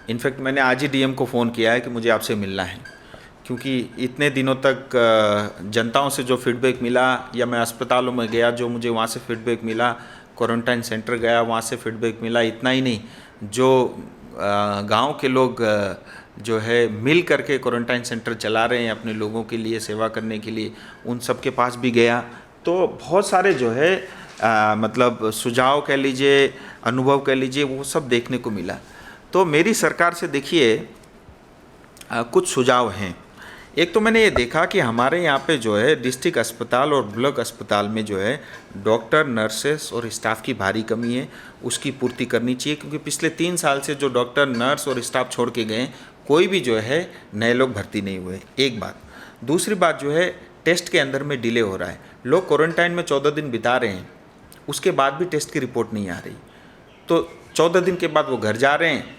S2: इनफैक्ट मैंने आज ही डीएम को फ़ोन किया है कि मुझे आपसे मिलना है, क्योंकि इतने दिनों तक जनताओं से जो फीडबैक मिला, या मैं अस्पतालों में गया जो मुझे वहाँ से फीडबैक मिला, क्वारंटाइन सेंटर गया वहाँ से फीडबैक मिला, इतना ही नहीं, जो गांव के लोग जो है मिल करके क्वारंटाइन सेंटर चला रहे हैं अपने लोगों के लिए सेवा करने के लिए, उन सब के पास भी गया तो बहुत सारे जो है मतलब सुझाव कह लीजिए, अनुभव कह लीजिए, वो सब देखने को मिला। तो मेरी सरकार से देखिए कुछ सुझाव हैं। एक तो मैंने ये देखा कि हमारे यहाँ पे जो है डिस्ट्रिक्ट अस्पताल और ब्लॉक अस्पताल में जो है डॉक्टर, नर्सेस और स्टाफ की भारी कमी है, उसकी पूर्ति करनी चाहिए, क्योंकि पिछले 3 साल से जो डॉक्टर, नर्स और स्टाफ छोड़ के गए, कोई भी जो है नए लोग भर्ती नहीं हुए, एक बात। दूसरी बात जो है टेस्ट के अंदर में डिले हो रहा है, लोग क्वारंटाइन में 14 दिन बिता रहे हैं, उसके बाद भी टेस्ट की रिपोर्ट नहीं आ रही, तो 14 दिन के बाद वो घर जा रहे हैं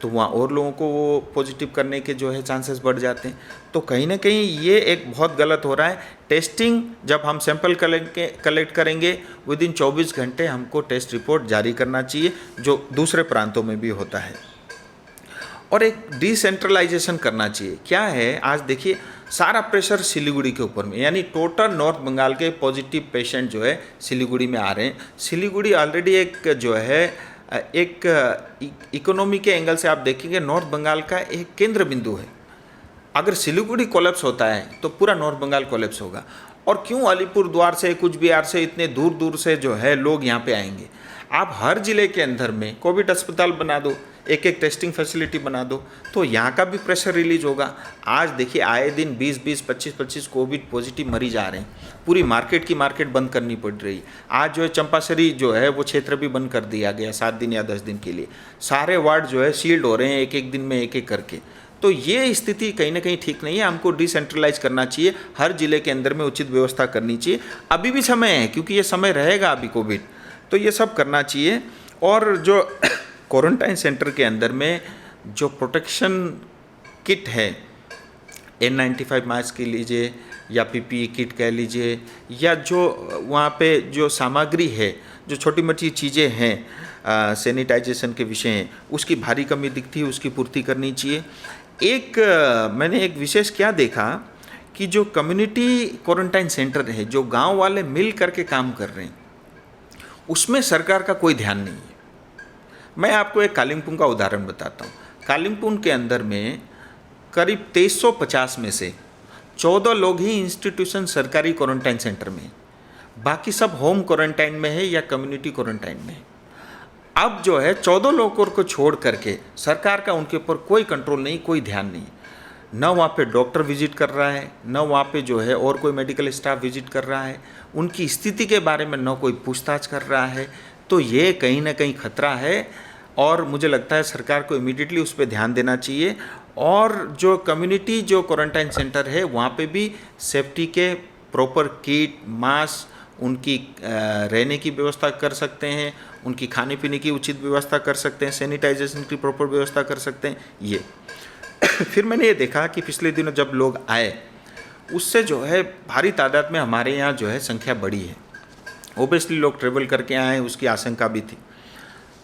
S2: तो वहाँ और लोगों को वो पॉजिटिव करने के जो है चांसेस बढ़ जाते हैं। तो कहीं ना कहीं ये एक बहुत गलत हो रहा है। टेस्टिंग जब हम सैंपल कलेक्ट करेंगे विद इन 24 घंटे हमको टेस्ट रिपोर्ट जारी करना चाहिए, जो दूसरे प्रांतों में भी होता है। और एक डिसेंट्रलाइजेशन करना चाहिए। क्या है, आज देखिए सारा प्रेशर सिलीगुड़ी के ऊपर में, यानी टोटल नॉर्थ बंगाल के पॉजिटिव पेशेंट जो है सिलीगुड़ी में आ रहे हैं। सिलीगुड़ी ऑलरेडी एक जो है एक इकोनॉमी के एंगल से आप देखेंगे नॉर्थ बंगाल का एक केंद्र बिंदु है। अगर सिलीगुड़ी कोलैप्स होता है तो पूरा नॉर्थ बंगाल कोलैप्स होगा। और क्यों अलीपुर द्वार से, कुछ बिहार से इतने दूर दूर से जो है लोग यहाँ पे आएंगे। आप हर जिले के अंदर में कोविड अस्पताल बना दो, एक एक टेस्टिंग फैसिलिटी बना दो, तो यहाँ का भी प्रेशर रिलीज होगा। आज देखिए आए दिन 20-20, 25-25 कोविड पॉजिटिव मरीज आ रहे हैं, पूरी मार्केट की मार्केट बंद करनी पड़ रही है। आज जो है चंपासरी जो है वो क्षेत्र भी बंद कर दिया गया 7 दिन या 10 दिन के लिए। सारे वार्ड जो है सील्ड हो रहे हैं एक एक दिन में एक एक करके। तो ये स्थिति कहीं ना कहीं ठीक नहीं है, हमको डिसेंट्रलाइज करना चाहिए, हर जिले के अंदर में उचित व्यवस्था करनी चाहिए। अभी भी समय है, क्योंकि ये समय रहेगा अभी कोविड, तो ये सब करना चाहिए। और जो क्वारंटाइन सेंटर के अंदर में जो प्रोटेक्शन किट है, N95 मास्क कह लीजिए या PPE किट कह लीजिए, या जो वहाँ पे जो सामग्री है, जो छोटी मोटी चीज़ें हैं सैनिटाइजेशन के विषय हैं, उसकी भारी कमी दिखती है, उसकी पूर्ति करनी चाहिए। मैंने एक विशेष क्या देखा कि जो कम्युनिटी क्वारंटाइन सेंटर है, जो गांव वाले मिल करके काम कर रहे हैं, उसमें सरकार का कोई ध्यान नहीं है। मैं आपको एक कालिम्पोंग का उदाहरण बताता हूँ। कालिम्पोंग के अंदर में करीब 2350 में से 14 लोग ही इंस्टीट्यूशन सरकारी क्वारंटाइन सेंटर में हैं, बाकी सब होम क्वारंटाइन में है या कम्युनिटी क्वारंटाइन में है। अब जो है 14 लोगों को छोड़ करके सरकार का उनके ऊपर कोई कंट्रोल नहीं, कोई ध्यान नहीं। न वहाँ पे डॉक्टर विजिट कर रहा है, न वहाँ पे जो है और कोई मेडिकल स्टाफ विजिट कर रहा है, उनकी स्थिति के बारे में न कोई पूछताछ कर रहा है। तो ये कहीं ना कहीं खतरा है और मुझे लगता है सरकार को इमीडिएटली उस पर ध्यान देना चाहिए। और जो कम्युनिटी जो क्वारंटाइन सेंटर है वहाँ पे भी सेफ्टी के प्रॉपर किट, मास्क, उनकी रहने की व्यवस्था कर सकते हैं, उनकी खाने पीने की उचित व्यवस्था कर सकते हैं, सैनिटाइजेशन की प्रॉपर व्यवस्था कर सकते हैं। ये फिर मैंने ये देखा कि पिछले दिनों जब लोग आए उससे जो है भारी तादाद में हमारे यहाँ जो है संख्या बढ़ी है। ओबियसली लोग ट्रेवल करके आए, उसकी आशंका भी थी।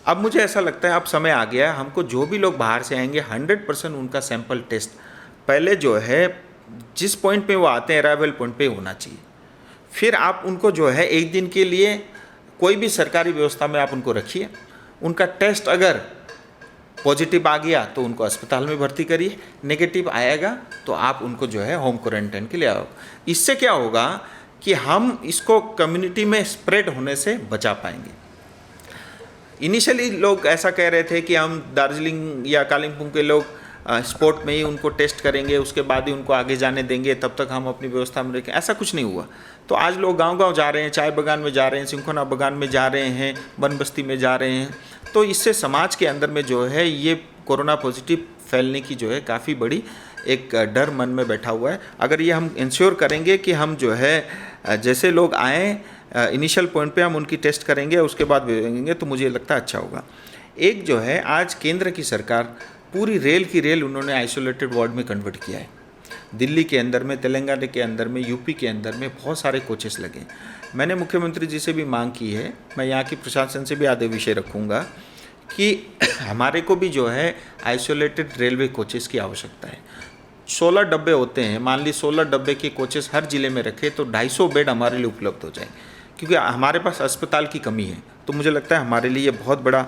S2: अब मुझे ऐसा लगता है अब समय आ गया, हमको जो भी लोग बाहर से आएंगे 100% उनका सैंपल टेस्ट पहले जो है जिस पॉइंट पे वो आते हैं अराइवल पॉइंट पे होना चाहिए। फिर आप उनको जो है एक दिन के लिए कोई भी सरकारी व्यवस्था में आप उनको रखिए, उनका टेस्ट अगर पॉजिटिव आ गया तो उनको अस्पताल में भर्ती करिए, नेगेटिव आएगा तो आप उनको जो है होम क्वारंटाइन के लिए आओ। इससे क्या होगा कि हम इसको कम्युनिटी में स्प्रेड होने से बचा पाएंगे। इनिशियली लोग ऐसा कह रहे थे कि हम दार्जिलिंग या कालिम्पोंग के लोग स्पॉट में ही उनको टेस्ट करेंगे, उसके बाद ही उनको आगे जाने देंगे, तब तक हम अपनी व्यवस्था में रखें। ऐसा कुछ नहीं हुआ। तो आज लोग गांव-गांव जा रहे हैं, चाय बागान में जा रहे हैं, सिंखोना बागान में जा रहे हैं, वन बस्ती में जा रहे हैं। तो इससे समाज के अंदर में जो है ये कोरोना पॉजिटिव फैलने की जो है काफ़ी बड़ी एक डर मन में बैठा हुआ है। अगर ये हम इंश्योर करेंगे कि हम जो है जैसे लोग आएँ इनिशियल पॉइंट पे हम उनकी टेस्ट करेंगे, उसके बाद भेजेंगे, तो मुझे लगता है अच्छा होगा। एक जो है आज केंद्र की सरकार पूरी रेल की रेल उन्होंने आइसोलेटेड वार्ड में कन्वर्ट किया है। दिल्ली के अंदर में, तेलंगाना के अंदर में, यूपी के अंदर में बहुत सारे कोचेस लगे। मैंने मुख्यमंत्री जी से भी मांग की है, मैं यहाँ की प्रशासन से भी आधे विषय रखूँगा कि हमारे को भी जो है आइसोलेटेड रेलवे कोचेस की आवश्यकता है। 16 डब्बे होते हैं, मान ली 16 डब्बे के कोचेस हर जिले में रखे तो 250 बेड हमारे लिए उपलब्ध हो जाए, क्योंकि हमारे पास अस्पताल की कमी है। तो मुझे लगता है हमारे लिए बहुत बड़ा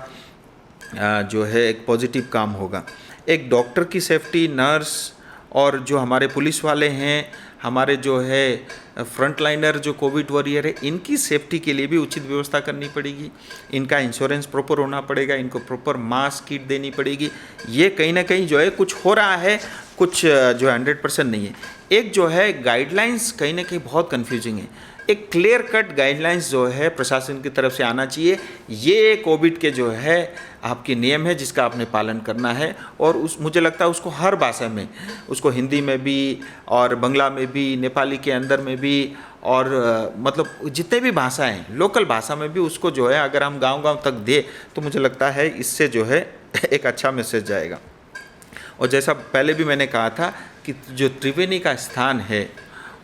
S2: जो है एक पॉजिटिव काम होगा। एक डॉक्टर की सेफ्टी, नर्स और जो हमारे पुलिस वाले हैं, हमारे जो है फ्रंट लाइनर जो कोविड वॉरियर है, इनकी सेफ्टी के लिए भी उचित व्यवस्था करनी पड़ेगी। इनका इंश्योरेंस प्रॉपर होना पड़ेगा, इनको प्रॉपर मास्क किट देनी पड़ेगी। ये कहीं ना कहीं जो है कुछ हो रहा है, कुछ जो 100% नहीं है। एक जो है गाइडलाइंस कहीं ना कहीं बहुत कन्फ्यूजिंग है। एक क्लियर कट गाइडलाइंस जो है प्रशासन की तरफ से आना चाहिए। ये कोविड के जो है आपके नियम है जिसका आपने पालन करना है, और मुझे लगता है उसको हर भाषा में, उसको हिंदी में भी और बांग्ला में भी, नेपाली के अंदर में भी, और मतलब जितने भी भाषा हैं लोकल भाषा में भी उसको जो है अगर हम गांव-गांव तक दे तो मुझे लगता है इससे जो है एक अच्छा मैसेज जाएगा। और जैसा पहले भी मैंने कहा था कि जो त्रिवेणी का स्थान है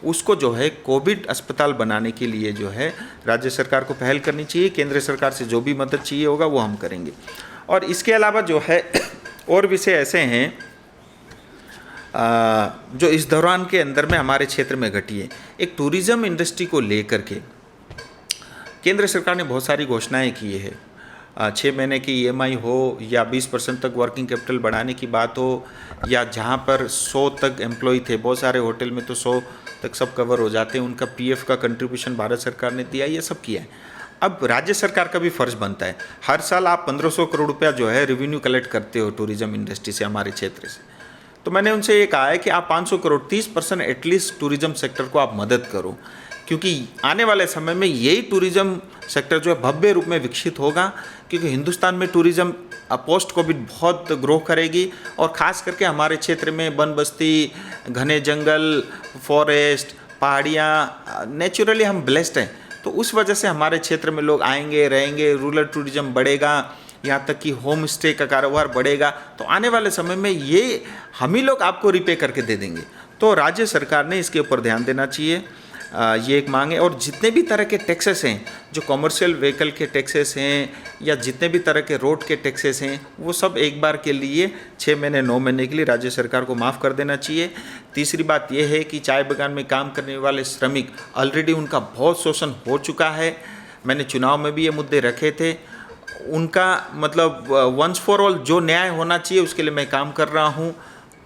S2: उसको जो है कोविड अस्पताल बनाने के लिए जो है राज्य सरकार को पहल करनी चाहिए। केंद्र सरकार से जो भी मदद चाहिए होगा वो हम करेंगे। और इसके अलावा जो है और विषय ऐसे हैं जो इस दौरान के अंदर में हमारे क्षेत्र में घटी है। एक टूरिज़्म इंडस्ट्री को लेकर के केंद्र सरकार ने बहुत सारी घोषणाएं की है। 6 महीने की EMI हो या 20% तक वर्किंग कैपिटल बढ़ाने की बात हो, या जहाँ पर 100 तक एम्प्लॉय थे, बहुत सारे होटल में तो 100 तक सब कवर हो जाते हैं, उनका PF का कंट्रीब्यूशन भारत सरकार ने दिया, ये सब किया है। अब राज्य सरकार का भी फर्ज बनता है, हर साल आप 1500 करोड़ रुपया जो है रेवेन्यू कलेक्ट करते हो टूरिज़्म इंडस्ट्री से, हमारे क्षेत्र से। तो मैंने उनसे ये कहा है कि आप 500 करोड़ 30% एटलीस्ट टूरिज़्म सेक्टर को आप मदद करो, क्योंकि आने वाले समय में यही टूरिज़्म सेक्टर जो है भव्य रूप में विकसित होगा, क्योंकि हिंदुस्तान में टूरिज़्म पोस्ट कोविड बहुत ग्रो करेगी। और ख़ास करके हमारे क्षेत्र में वन बस्ती, घने जंगल, फॉरेस्ट, पहाड़ियाँ, नेचुरली हम ब्लेस्ड हैं, तो उस वजह से हमारे क्षेत्र में लोग आएंगे, रहेंगे, रूरल टूरिज़्म बढ़ेगा, यहाँ तक कि होम स्टे का कारोबार बढ़ेगा। तो आने वाले समय में ये हम ही लोग आपको रिपे करके दे देंगे। तो राज्य सरकार ने इसके ऊपर ध्यान देना चाहिए, ये एक मांग है। और जितने भी तरह के टैक्सेस हैं, जो कमर्शियल व्हीकल के टैक्सेस हैं या जितने भी तरह के रोड के टैक्सेस हैं, वो सब एक बार के लिए 6 महीने 9 महीने के लिए राज्य सरकार को माफ़ कर देना चाहिए। तीसरी बात ये है कि चाय बागान में काम करने वाले श्रमिक ऑलरेडी उनका बहुत शोषण हो चुका है। मैंने चुनाव में भी ये मुद्दे रखे थे। उनका मतलब वंस फॉर ऑल जो न्याय होना चाहिए उसके लिए मैं काम कर रहा हूँ।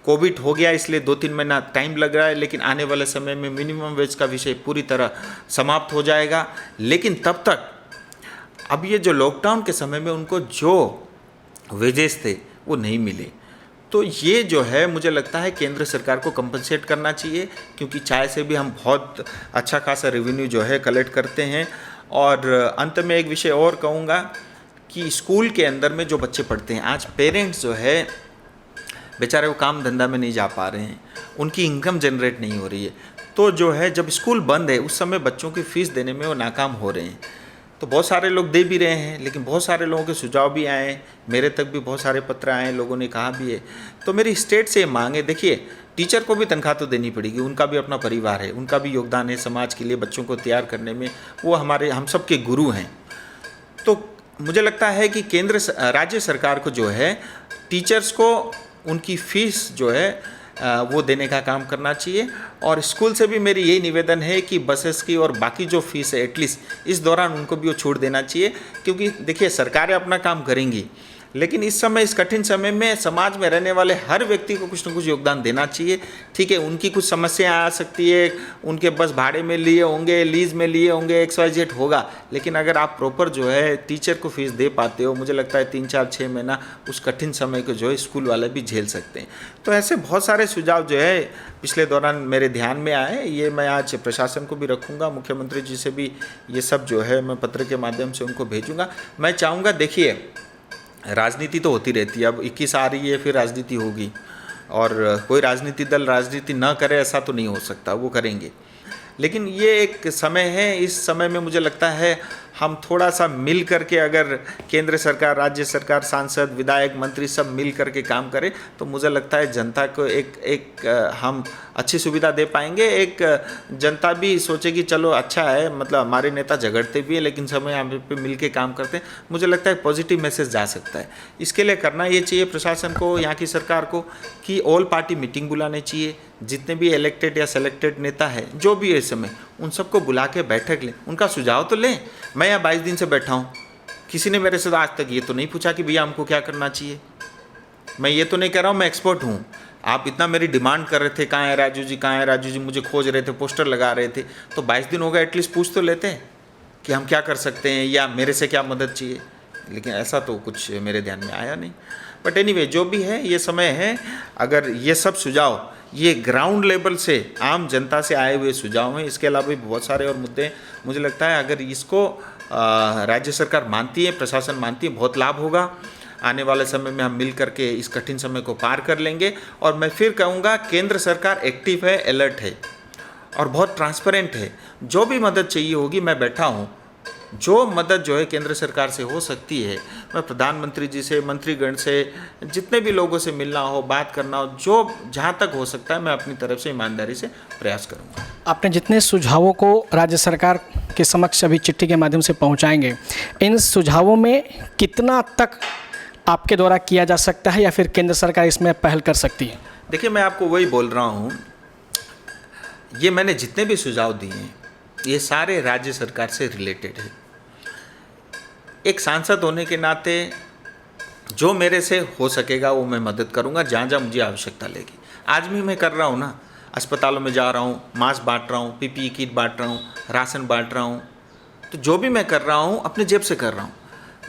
S2: कोविड हो गया इसलिए 2-3 महीना टाइम लग रहा है, लेकिन आने वाले समय में मिनिमम वेज का विषय पूरी तरह समाप्त हो जाएगा। लेकिन तब तक अब ये जो लॉकडाउन के समय में उनको जो वेजेस थे वो नहीं मिले, तो ये जो है मुझे लगता है केंद्र सरकार को कंपनसेट करना चाहिए, क्योंकि चाय से भी हम बहुत अच्छा खासा रेवेन्यू जो है कलेक्ट करते हैं। और अंत में एक विषय और कहूँगा कि स्कूल के अंदर में जो बच्चे पढ़ते हैं, आज पेरेंट्स जो है बेचारे वो काम धंधा में नहीं जा पा रहे हैं, उनकी इनकम जनरेट नहीं हो रही है, तो जो है जब स्कूल बंद है उस समय बच्चों की फ़ीस देने में वो नाकाम हो रहे हैं। तो बहुत सारे लोग दे भी रहे हैं, लेकिन बहुत सारे लोगों के सुझाव भी आए, मेरे तक भी बहुत सारे पत्र आए, लोगों ने कहा भी है। तो मेरी स्टेट से मांग है, देखिए टीचर को भी तनख्वाह तो देनी पड़ेगी, उनका भी अपना परिवार है, उनका भी योगदान है समाज के लिए, बच्चों को तैयार करने में, वो हम सब के गुरु हैं। तो मुझे लगता है कि राज्य सरकार को जो है टीचर्स को उनकी फ़ीस जो है वो देने का काम करना चाहिए। और स्कूल से भी मेरी यही निवेदन है कि बसेस की और बाकी जो फ़ीस है एटलीस्ट इस दौरान उनको भी वो छूट देना चाहिए, क्योंकि देखिए सरकारें अपना काम करेंगी, लेकिन इस समय, इस कठिन समय में समाज में रहने वाले हर व्यक्ति को कुछ न कुछ योगदान देना चाहिए। ठीक है, उनकी कुछ समस्या आ सकती है, उनके बस भाड़े में लिए होंगे, लीज में लिए होंगे, XYZ होगा, लेकिन अगर आप प्रॉपर जो है टीचर को फीस दे पाते हो, मुझे लगता है 3-4-6 महीना उस कठिन समय को जो है स्कूल वाले भी झेल सकते हैं। तो ऐसे बहुत सारे सुझाव जो है पिछले दौरान मेरे ध्यान में आए, ये मैं आज प्रशासन को भी रखूँगा, मुख्यमंत्री जी से भी ये सब जो है मैं पत्र के माध्यम से उनको भेजूँगा। मैं चाहूँगा, देखिए राजनीति तो होती रहती है, अब 21 आ रही है, फिर राजनीति होगी, और कोई राजनीति दल राजनीति ना करे ऐसा तो नहीं हो सकता, वो करेंगे। लेकिन ये एक समय है, इस समय में मुझे लगता है हम थोड़ा सा मिल करके, अगर केंद्र सरकार, राज्य सरकार, सांसद, विधायक, मंत्री सब मिल करके काम करें तो मुझे लगता है जनता को एक हम अच्छी सुविधा दे पाएंगे। एक जनता भी सोचेगी चलो अच्छा है, मतलब हमारे नेता झगड़ते भी हैं लेकिन समय यहाँ पे मिल के काम करते हैं, मुझे लगता है पॉजिटिव मैसेज जा सकता है। इसके लिए करना ये चाहिए प्रशासन को, यहाँ की सरकार को, कि ऑल पार्टी मीटिंग बुलाने चाहिए, जितने भी इलेक्टेड या सेलेक्टेड नेता है जो भी है इस समय, उन सबको बुला के बैठक लें, उनका सुझाव तो लें। मैं यहाँ 22 दिन से बैठा हूँ, किसी ने मेरे से आज तक ये तो नहीं पूछा कि भैया हमको क्या करना चाहिए। मैं ये तो नहीं कह रहा हूँ मैं एक्सपर्ट हूँ। आप इतना मेरी डिमांड कर रहे थे, कहाँ है राजू जी, कहाँ है राजू जी, मुझे खोज रहे थे, पोस्टर लगा रहे थे, तो 22 दिन हो गए, एटलीस्ट पूछ तो लेते हैं कि हम क्या कर सकते हैं या मेरे से क्या मदद चाहिए। लेकिन ऐसा तो कुछ मेरे ध्यान में आया नहीं। बट एनीवे, जो भी है ये समय है, अगर ये सब सुझाव ये ग्राउंड लेवल से आम जनता से आए हुए सुझाव हैं, इसके अलावा भी बहुत सारे और मुद्दे हैं। मुझे लगता है अगर इसको राज्य सरकार मानती है, प्रशासन मानती है, बहुत लाभ होगा। आने वाले समय में हम मिल करके इस कठिन समय को पार कर लेंगे। और मैं फिर कहूँगा, केंद्र सरकार एक्टिव है, अलर्ट है और बहुत ट्रांसपेरेंट है। जो भी मदद चाहिए होगी, मैं बैठा हूँ। जो मदद जो है केंद्र सरकार से हो सकती है, मैं प्रधानमंत्री जी से, मंत्रीगण से, जितने भी लोगों से मिलना हो, बात करना हो, जो जहाँ तक हो सकता है मैं अपनी तरफ से ईमानदारी से प्रयास करूँगा।
S1: आपने जितने सुझावों को राज्य सरकार के समक्ष अभी चिट्ठी के माध्यम से पहुँचाएंगे, इन सुझावों में कितना तक आपके द्वारा किया जा सकता है या फिर केंद्र सरकार इसमें पहल कर सकती है?
S2: देखिए, मैं आपको वही बोल रहा हूँ, ये मैंने जितने भी सुझाव दिए हैं ये सारे राज्य सरकार से रिलेटेड है। एक सांसद होने के नाते जो मेरे से हो सकेगा वो मैं मदद करूँगा, जहाँ जहाँ मुझे आवश्यकता लेगी। आज भी मैं कर रहा हूँ ना, अस्पतालों में जा रहा हूँ, मास्क बांट रहा हूँ, पीपीई किट बांट रहा हूँ, राशन बांट रहा हूँ। तो जो भी मैं कर रहा हूँ अपने जेब से कर रहा हूँ।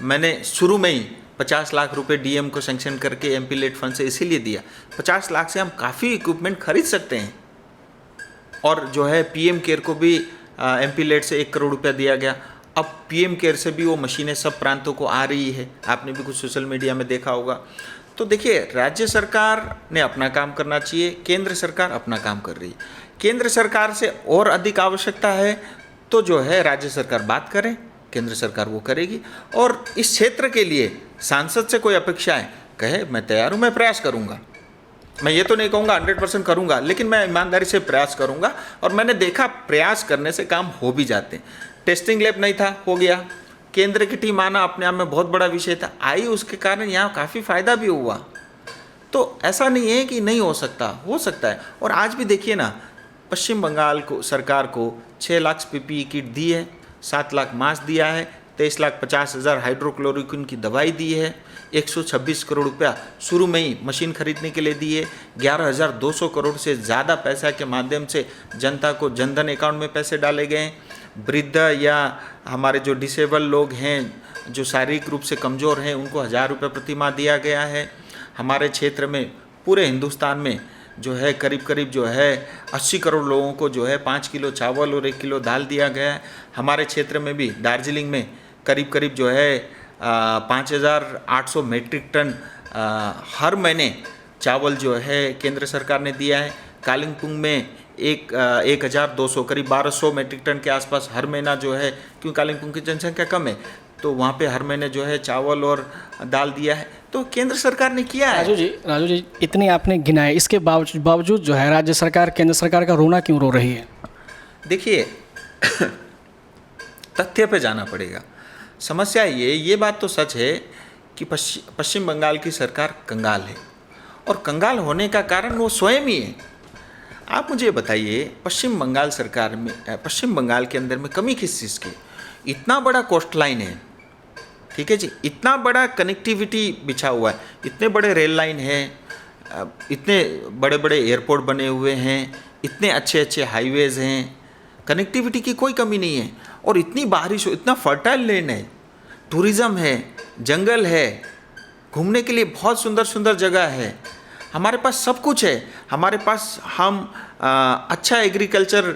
S2: मैंने शुरू में ही 50 लाख रुपए डीएम को सैंक्शन करके एमपी लेट फंड से इसीलिए दिया। 50 लाख से हम काफ़ी इक्विपमेंट खरीद सकते हैं। और जो है पीएम केयर को भी एमपी लेट से 1 करोड़ रुपया दिया गया। अब पीएम केयर से भी वो मशीनें सब प्रांतों को आ रही है, आपने भी कुछ सोशल मीडिया में देखा होगा। तो देखिए, राज्य सरकार ने अपना काम करना चाहिए, केंद्र सरकार अपना काम कर रही है। केंद्र सरकार से और अधिक आवश्यकता है तो जो है राज्य सरकार बात करें, केंद्र सरकार वो करेगी। और इस क्षेत्र के लिए सांसद से कोई अपेक्षाएं कहे, मैं तैयार हूँ, मैं प्रयास करूँगा। मैं ये तो नहीं कहूँगा 100% करूँगा, लेकिन मैं ईमानदारी से प्रयास करूँगा। और मैंने देखा प्रयास करने से काम हो भी जाते हैं। टेस्टिंग लैब नहीं था, हो गया। केंद्र की टीम आना अपने आप में बहुत बड़ा विषय था, आई, उसके कारण यहाँ काफ़ी फायदा भी हुआ। तो ऐसा नहीं है कि नहीं हो सकता, हो सकता है। और आज भी देखिए ना, पश्चिम बंगाल को सरकार को 6 लाख पीपीई किट दी है, 7 लाख मास्क दिया है, 23,50,000 हाइड्रोक्लोरोक्विन की दवाई दी है, 126 करोड़ रुपया शुरू में ही मशीन खरीदने के लिए दिए, 11,200 करोड़ से ज़्यादा पैसा के माध्यम से जनता को जनधन अकाउंट में पैसे डाले गए। वृद्ध या हमारे जो डिसेबल लोग हैं, जो शारीरिक रूप से कमज़ोर हैं, उनको 1,000 रुपये प्रति माह दिया गया है। हमारे क्षेत्र में, पूरे हिंदुस्तान में जो है करीब करीब जो है 80 करोड़ लोगों को जो है 5 किलो चावल और 1 किलो दाल दिया गया है। हमारे क्षेत्र में भी दार्जिलिंग में करीब करीब जो है 5,800 मीट्रिक टन हर महीने चावल जो है केंद्र सरकार ने दिया है। कालिम्पोंग में 1,200 करीब 1,200 मीट्रिक टन के आसपास हर महीना जो है, क्योंकि कालिम्पोंग की जनसंख्या कम है, तो वहाँ पे हर महीने जो है चावल और दाल दिया है। तो केंद्र सरकार ने किया है।
S1: राजू जी इतनी आपने गिनाए, इसके बावजूद जो है राज्य सरकार केंद्र सरकार का रोना क्यों रो रही है?
S2: देखिए तथ्य पे जाना पड़ेगा। समस्या ये बात तो सच है कि पश्चिम बंगाल की सरकार कंगाल है, और कंगाल होने का कारण वो स्वयं ही है। आप मुझे बताइए, पश्चिम बंगाल सरकार में, पश्चिम बंगाल के अंदर में कमी किस चीज़ की? इतना बड़ा कोस्ट लाइन है, ठीक है जी, इतना बड़ा कनेक्टिविटी बिछा हुआ है, इतने बड़े रेल लाइन है, इतने बड़े बड़े एयरपोर्ट बने हुए हैं, इतने अच्छे अच्छे हाईवेज़ हैं, कनेक्टिविटी की कोई कमी नहीं है। और इतनी बारिश हो, इतना फर्टाइल लैंड है, टूरिज़्म है, जंगल है, घूमने के लिए बहुत सुंदर सुंदर जगह है। हमारे पास सब कुछ है। हमारे पास हम अच्छा एग्रीकल्चर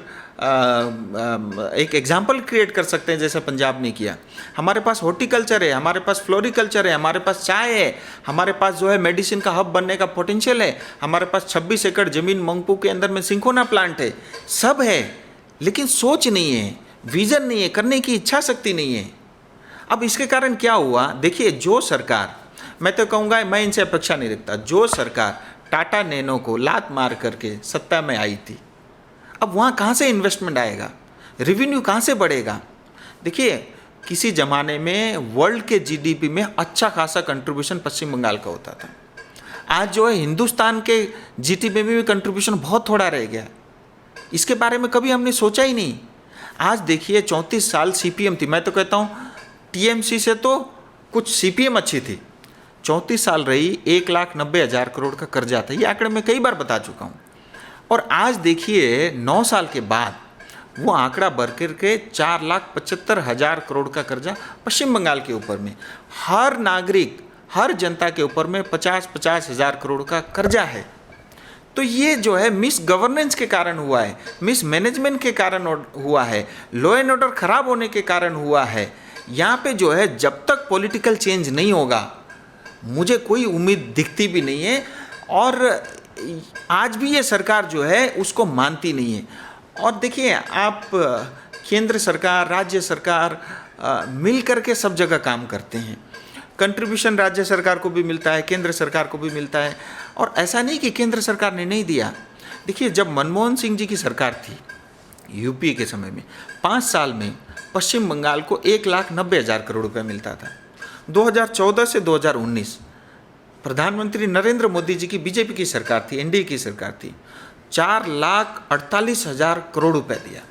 S2: एक एग्जाम्पल क्रिएट कर सकते हैं, जैसे पंजाब ने किया। हमारे पास हॉर्टिकल्चर है, हमारे पास फ्लोरिकल्चर है, हमारे पास चाय है, हमारे पास जो है मेडिसिन का हब बनने का पोटेंशियल है, हमारे पास 26 एकड़ ज़मीन मंगपू के अंदर में सिंकोना प्लांट है, सब है। लेकिन सोच नहीं है, विजन नहीं है, करने की इच्छा शक्ति नहीं है। अब इसके कारण क्या हुआ? देखिए, जो सरकार, मैं तो कहूँगा, मैं इनसे अपेक्षा नहीं रखता, जो सरकार टाटा नैनो को लात मार करके सत्ता में आई थी, अब वहाँ कहाँ से इन्वेस्टमेंट आएगा? रेवेन्यू कहाँ से बढ़ेगा? देखिए, किसी ज़माने में वर्ल्ड के जीडीपी में अच्छा खासा कंट्रीब्यूशन पश्चिम बंगाल का होता था। आज जो है हिंदुस्तान के जीडीपी में भी कंट्रीब्यूशन बहुत थोड़ा रह गया। इसके बारे में कभी हमने सोचा ही नहीं। आज देखिए, 34 साल सीपीएम थी। मैं तो कहता हूँ टीएमसी से तो कुछ सीपीएम अच्छी थी, 34 साल रही, 1,90,000 करोड़ का कर्जा था। ये आंकड़े मैं कई बार बता चुका हूँ। और आज देखिए 9 साल के बाद वो आंकड़ा बढ़ करके 4,75,000 करोड़ का कर्जा पश्चिम बंगाल के ऊपर में, हर नागरिक, हर जनता के ऊपर में 50-50 हज़ार करोड़ का कर्जा है। तो ये जो है मिस गवर्नेंस के कारण हुआ है, मिस मैनेजमेंट के कारण हुआ है, लॉ एंड ऑर्डर खराब होने के कारण हुआ है। यहाँ पे जो है जब तक पॉलिटिकल चेंज नहीं होगा, मुझे कोई उम्मीद दिखती भी नहीं है। और आज भी ये सरकार जो है उसको मानती नहीं है। और देखिए आप, केंद्र सरकार, राज्य सरकार मिल करके सब जगह काम करते हैं। कंट्रीब्यूशन राज्य सरकार को भी मिलता है, केंद्र सरकार को भी मिलता है। और ऐसा नहीं कि केंद्र सरकार ने नहीं दिया। देखिए जब मनमोहन सिंह जी की सरकार थी यूपी के समय में, 5 साल में पश्चिम बंगाल को 1,90,000 करोड़ रुपया मिलता था। 2014 से 2019 प्रधानमंत्री नरेंद्र मोदी जी की बीजेपी की सरकार थी, एनडीए की सरकार थी, 4,48,000 करोड़ रुपए दिया,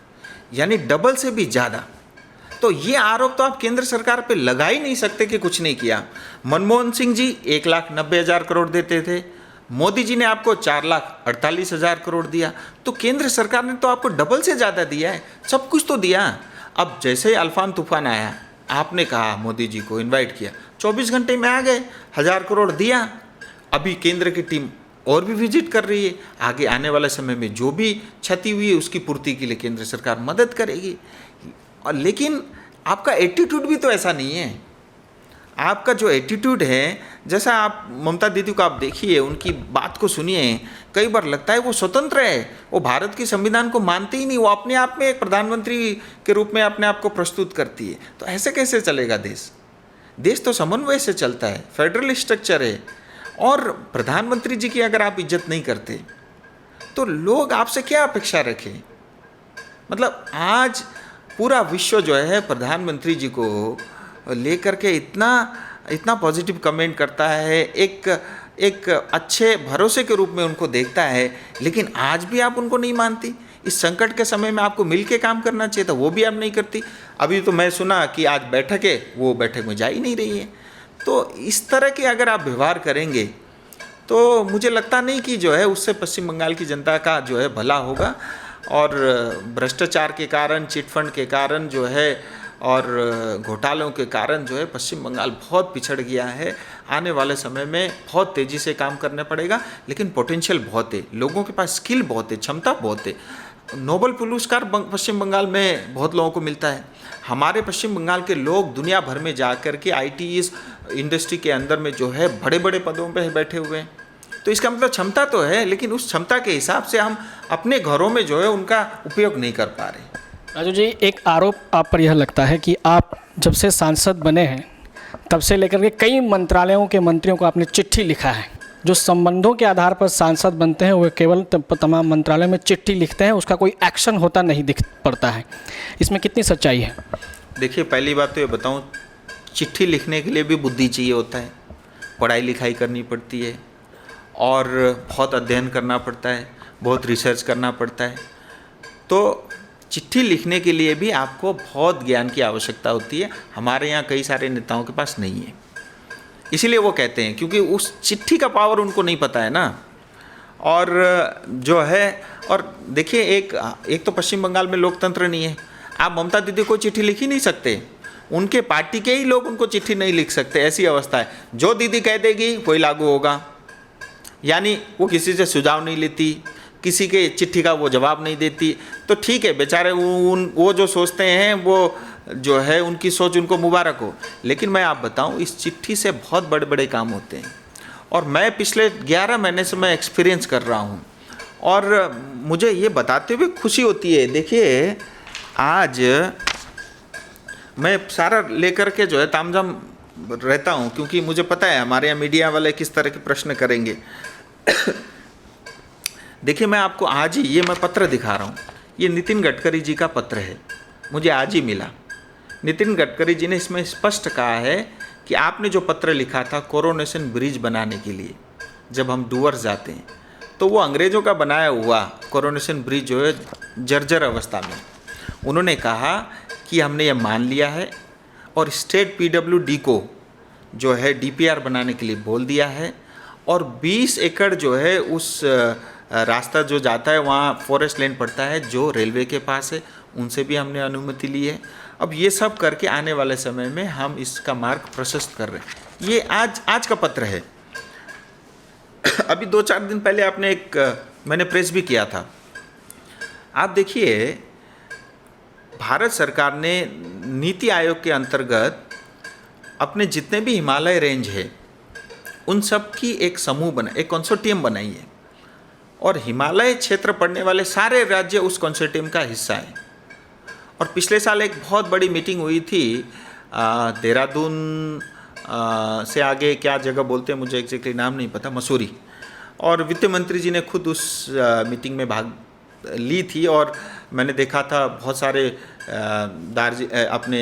S2: यानी डबल से भी ज़्यादा। तो ये आरोप तो आप केंद्र सरकार पे लगा ही नहीं सकते कि कुछ नहीं किया। मनमोहन सिंह जी 1,90,000 करोड़ देते थे, मोदी जी ने आपको 4,48,000 करोड़ दिया। तो केंद्र सरकार ने तो आपको डबल से ज़्यादा दिया है, सब कुछ तो दिया। अब जैसे ही अल्फान तूफान आया, आपने कहा, मोदी जी को इनवाइट किया, 24 घंटे में आ गए, 1,000 करोड़ दिया। अभी केंद्र की टीम और भी विजिट कर रही है। आगे आने वाले समय में जो भी क्षति हुई है उसकी पूर्ति के लिए केंद्र सरकार मदद करेगी। और लेकिन आपका एटीट्यूड भी तो ऐसा नहीं है। आपका जो एटीट्यूड है, जैसा आप ममता दीदी को आप देखिए, उनकी बात को सुनिए, कई बार लगता है वो स्वतंत्र है, वो भारत के संविधान को मानती ही नहीं, वो अपने आप में एक प्रधानमंत्री के रूप में अपने आप को प्रस्तुत करती है। तो ऐसे कैसे चलेगा देश? देश तो समन्वय से चलता है, फेडरल स्ट्रक्चर है। और प्रधानमंत्री जी की अगर आप इज्जत नहीं करते तो लोग आपसे क्या अपेक्षा रखें? मतलब आज पूरा विश्व जो है प्रधानमंत्री जी को लेकर के इतना पॉजिटिव कमेंट करता है, एक अच्छे भरोसे के रूप में उनको देखता है, लेकिन आज भी आप उनको नहीं मानती। इस संकट के समय में आपको मिल के काम करना चाहिए था, वो भी आप नहीं करती। अभी तो मैं सुना कि आज बैठक है, वो बैठक में जा ही नहीं रही है। तो इस तरह के अगर आप व्यवहार करेंगे तो मुझे लगता नहीं कि जो है उससे पश्चिम बंगाल की जनता का जो है भला होगा। और भ्रष्टाचार के कारण, चिटफंड के कारण जो है और घोटालों के कारण जो है पश्चिम बंगाल बहुत पिछड़ गया है। आने वाले समय में बहुत तेज़ी से काम करना पड़ेगा, लेकिन पोटेंशियल बहुत है, लोगों के पास स्किल बहुत है, क्षमता बहुत है। नोबेल पुरस्कार पश्चिम बंगाल में बहुत लोगों को मिलता है। हमारे पश्चिम बंगाल के लोग दुनिया भर में जा कर के आईटी इंडस्ट्री के अंदर में जो है बड़े बड़े पदों पे बैठे हुए हैं। तो इसका मतलब क्षमता तो है, लेकिन उस क्षमता के हिसाब से हम अपने घरों में जो है उनका उपयोग नहीं कर पा रहे।
S1: राजू जी, एक आरोप आप पर यह लगता है कि आप जब से सांसद बने हैं तब से लेकर के कई मंत्रालयों के मंत्रियों को आपने चिट्ठी लिखा है। जो संबंधों के आधार पर सांसद बनते हैं वो केवल तमाम मंत्रालयों में चिट्ठी लिखते हैं, उसका कोई एक्शन होता नहीं दिख पड़ता है। इसमें कितनी सच्चाई है?
S2: देखिए, पहली बात तो ये बताऊं, चिट्ठी लिखने के लिए भी बुद्धि चाहिए होता है, पढ़ाई लिखाई करनी पड़ती है और बहुत अध्ययन करना पड़ता है, बहुत रिसर्च करना पड़ता है। तो चिट्ठी लिखने के लिए भी आपको बहुत ज्ञान की आवश्यकता होती है। हमारे यहाँ कई सारे नेताओं के पास नहीं है, इसीलिए वो कहते हैं, क्योंकि उस चिट्ठी का पावर उनको नहीं पता है ना। और जो है, और देखिए एक तो पश्चिम बंगाल में लोकतंत्र नहीं है। आप ममता दीदी को चिट्ठी लिख ही नहीं सकते, उनके पार्टी के ही लोग उनको चिट्ठी नहीं लिख सकते, ऐसी अवस्था है। जो दीदी कह देगी वही लागू होगा, यानी वो किसी से सुझाव नहीं लेती, किसी के चिट्ठी का वो जवाब नहीं देती। तो ठीक है, बेचारे वो जो सोचते हैं वो जो है उनकी सोच, उनको मुबारक हो। लेकिन मैं आप बताऊं, इस चिट्ठी से बहुत बड़े बड़े काम होते हैं। और मैं पिछले 11 महीने से मैं एक्सपीरियंस कर रहा हूं और मुझे ये बताते हुए खुशी होती है। देखिए, आज मैं सारा लेकर के जो है तामझाम रहता हूं, क्योंकि मुझे पता है हमारे यहाँ मीडिया वाले किस तरह के प्रश्न करेंगे। देखिए, मैं आपको आज ही ये मैं पत्र दिखा रहा हूँ, ये नितिन गडकरी जी का पत्र है, मुझे आज ही मिला। नितिन गडकरी जी ने इसमें स्पष्ट कहा है कि आपने जो पत्र लिखा था कोरोनेशन ब्रिज बनाने के लिए, जब हम डूअर्स जाते हैं तो वो अंग्रेज़ों का बनाया हुआ कोरोनेशन ब्रिज जो है जर्जर अवस्था में, उन्होंने कहा कि हमने ये मान लिया है और स्टेट PWD को जो है डीपीआर बनाने के लिए बोल दिया है, और 20 एकड़ जो है उस रास्ता जो जाता है वहाँ फॉरेस्ट लैंड पड़ता है जो रेलवे के पास है, उनसे भी हमने अनुमति ली है। अब ये सब करके आने वाले समय में हम इसका मार्ग प्रशस्त कर रहे हैं। ये आज का पत्र है। अभी 2-4 दिन पहले आपने मैंने प्रेस भी किया था। आप देखिए, भारत सरकार ने नीति आयोग के अंतर्गत अपने जितने भी हिमालय रेंज है उन सब की एक कंसोर्टियम बनाई है, और हिमालय क्षेत्र पड़ने वाले सारे राज्य उस कंसोर्टियम का हिस्सा हैं। और पिछले साल एक बहुत बड़ी मीटिंग हुई थी देहरादून से आगे क्या जगह बोलते हैं मुझे एग्जैक्टली नाम नहीं पता, मसूरी, और वित्त मंत्री जी ने खुद उस मीटिंग में भाग ली थी। और मैंने देखा था बहुत सारे अपने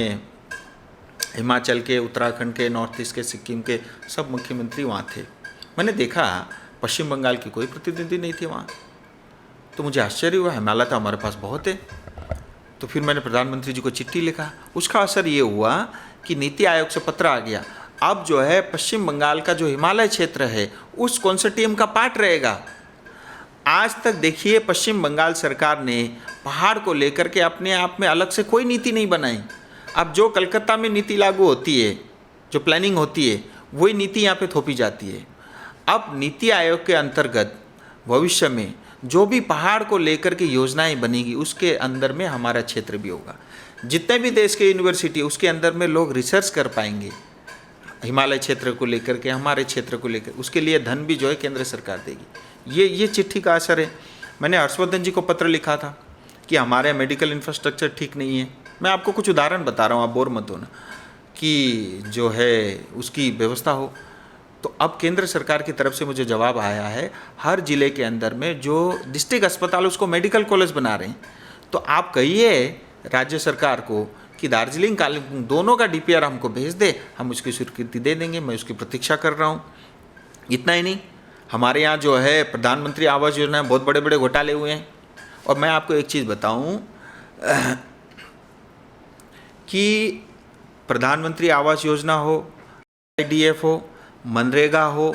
S2: हिमाचल के, उत्तराखंड के, नॉर्थ ईस्ट के, सिक्किम के सब मुख्यमंत्री वहाँ थे। मैंने देखा पश्चिम बंगाल की कोई प्रतिनिधि नहीं थी वहाँ, तो मुझे आश्चर्य हुआ, हिमालय तो हमारे पास बहुत है। तो फिर मैंने प्रधानमंत्री जी को चिट्ठी लिखा। उसका असर ये हुआ कि नीति आयोग से पत्र आ गया, अब जो है पश्चिम बंगाल का जो हिमालय क्षेत्र है उस कंसोर्टियम का पार्ट रहेगा। आज तक देखिए पश्चिम बंगाल सरकार ने पहाड़ को लेकर के अपने आप में अलग से कोई नीति नहीं बनाई। अब जो कलकत्ता में नीति लागू होती है, जो प्लानिंग होती है, वही नीति यहाँ पे थोपी जाती है। अब नीति आयोग के अंतर्गत भविष्य में जो भी पहाड़ को लेकर के योजनाएं बनेगी उसके अंदर में हमारा क्षेत्र भी होगा। जितने भी देश के यूनिवर्सिटी उसके अंदर में लोग रिसर्च कर पाएंगे हिमालय क्षेत्र को लेकर के, हमारे क्षेत्र को लेकर, उसके लिए धन भी जो है केंद्र सरकार देगी। ये चिट्ठी का असर है। मैंने हर्षवर्धन जी को पत्र लिखा था कि हमारे मेडिकल इंफ्रास्ट्रक्चर ठीक नहीं है। मैं आपको कुछ उदाहरण बता रहा हूँ, आप बोर मत होना, कि जो है उसकी व्यवस्था हो। तो अब केंद्र सरकार की तरफ से मुझे जवाब आया है, हर जिले के अंदर में जो डिस्ट्रिक्ट अस्पताल उसको मेडिकल कॉलेज बना रहे हैं। तो आप कहिए राज्य सरकार को कि दार्जिलिंग कालिम्पोंग दोनों का डीपीआर हमको भेज दे, हम उसकी स्वीकृति दे देंगे। मैं उसकी प्रतीक्षा कर रहा हूँ। इतना ही नहीं, हमारे यहाँ जो है प्रधानमंत्री आवास योजना में बहुत बड़े बड़े घोटाले हुए हैं। और मैं आपको एक चीज़ बताऊँ कि प्रधानमंत्री आवास योजना हो, IDF हो, मनरेगा हो,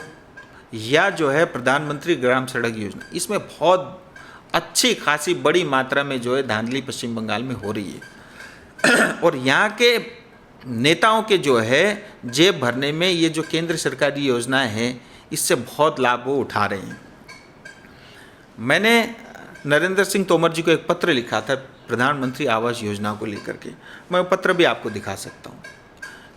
S2: या जो है प्रधानमंत्री ग्राम सड़क योजना, इसमें बहुत अच्छी खासी बड़ी मात्रा में जो है धांधली पश्चिम बंगाल में हो रही है। और यहाँ के नेताओं के जो है जेब भरने में ये जो केंद्र सरकारी योजनाएं हैं इससे बहुत लाभ वो उठा रहे हैं। मैंने नरेंद्र सिंह तोमर जी को एक पत्र लिखा था प्रधानमंत्री आवास योजना को लेकर के। मैं पत्र भी आपको दिखा सकता हूँ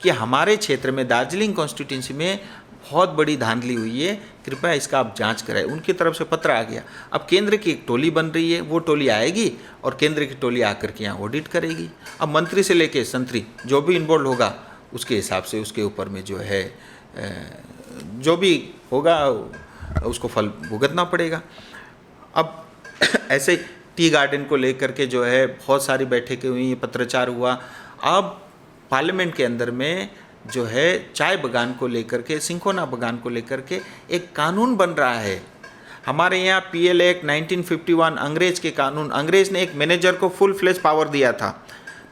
S2: कि हमारे क्षेत्र में दार्जिलिंग कॉन्स्टिट्यूंसी में बहुत बड़ी धांधली हुई है, कृपया इसका आप जांच कराएं। उनकी तरफ से पत्र आ गया। अब केंद्र की एक टोली बन रही है, वो टोली आएगी और केंद्र की टोली आकर के यहाँ ऑडिट करेगी। अब मंत्री से लेके संतरी जो भी इन्वॉल्व होगा उसके हिसाब से उसके ऊपर में जो है जो भी होगा उसको फल भुगतना पड़ेगा। अब ऐसे टी गार्डन को लेकर के जो है बहुत सारी बैठकें हुई, पत्रचार हुआ। अब पार्लियामेंट के अंदर में जो है चाय बगान को लेकर के, सिंकोना बगान को लेकर के एक कानून बन रहा है। हमारे यहाँ PL एक्ट 1951 अंग्रेज के कानून, अंग्रेज ने एक मैनेजर को फुल फ्लेज पावर दिया था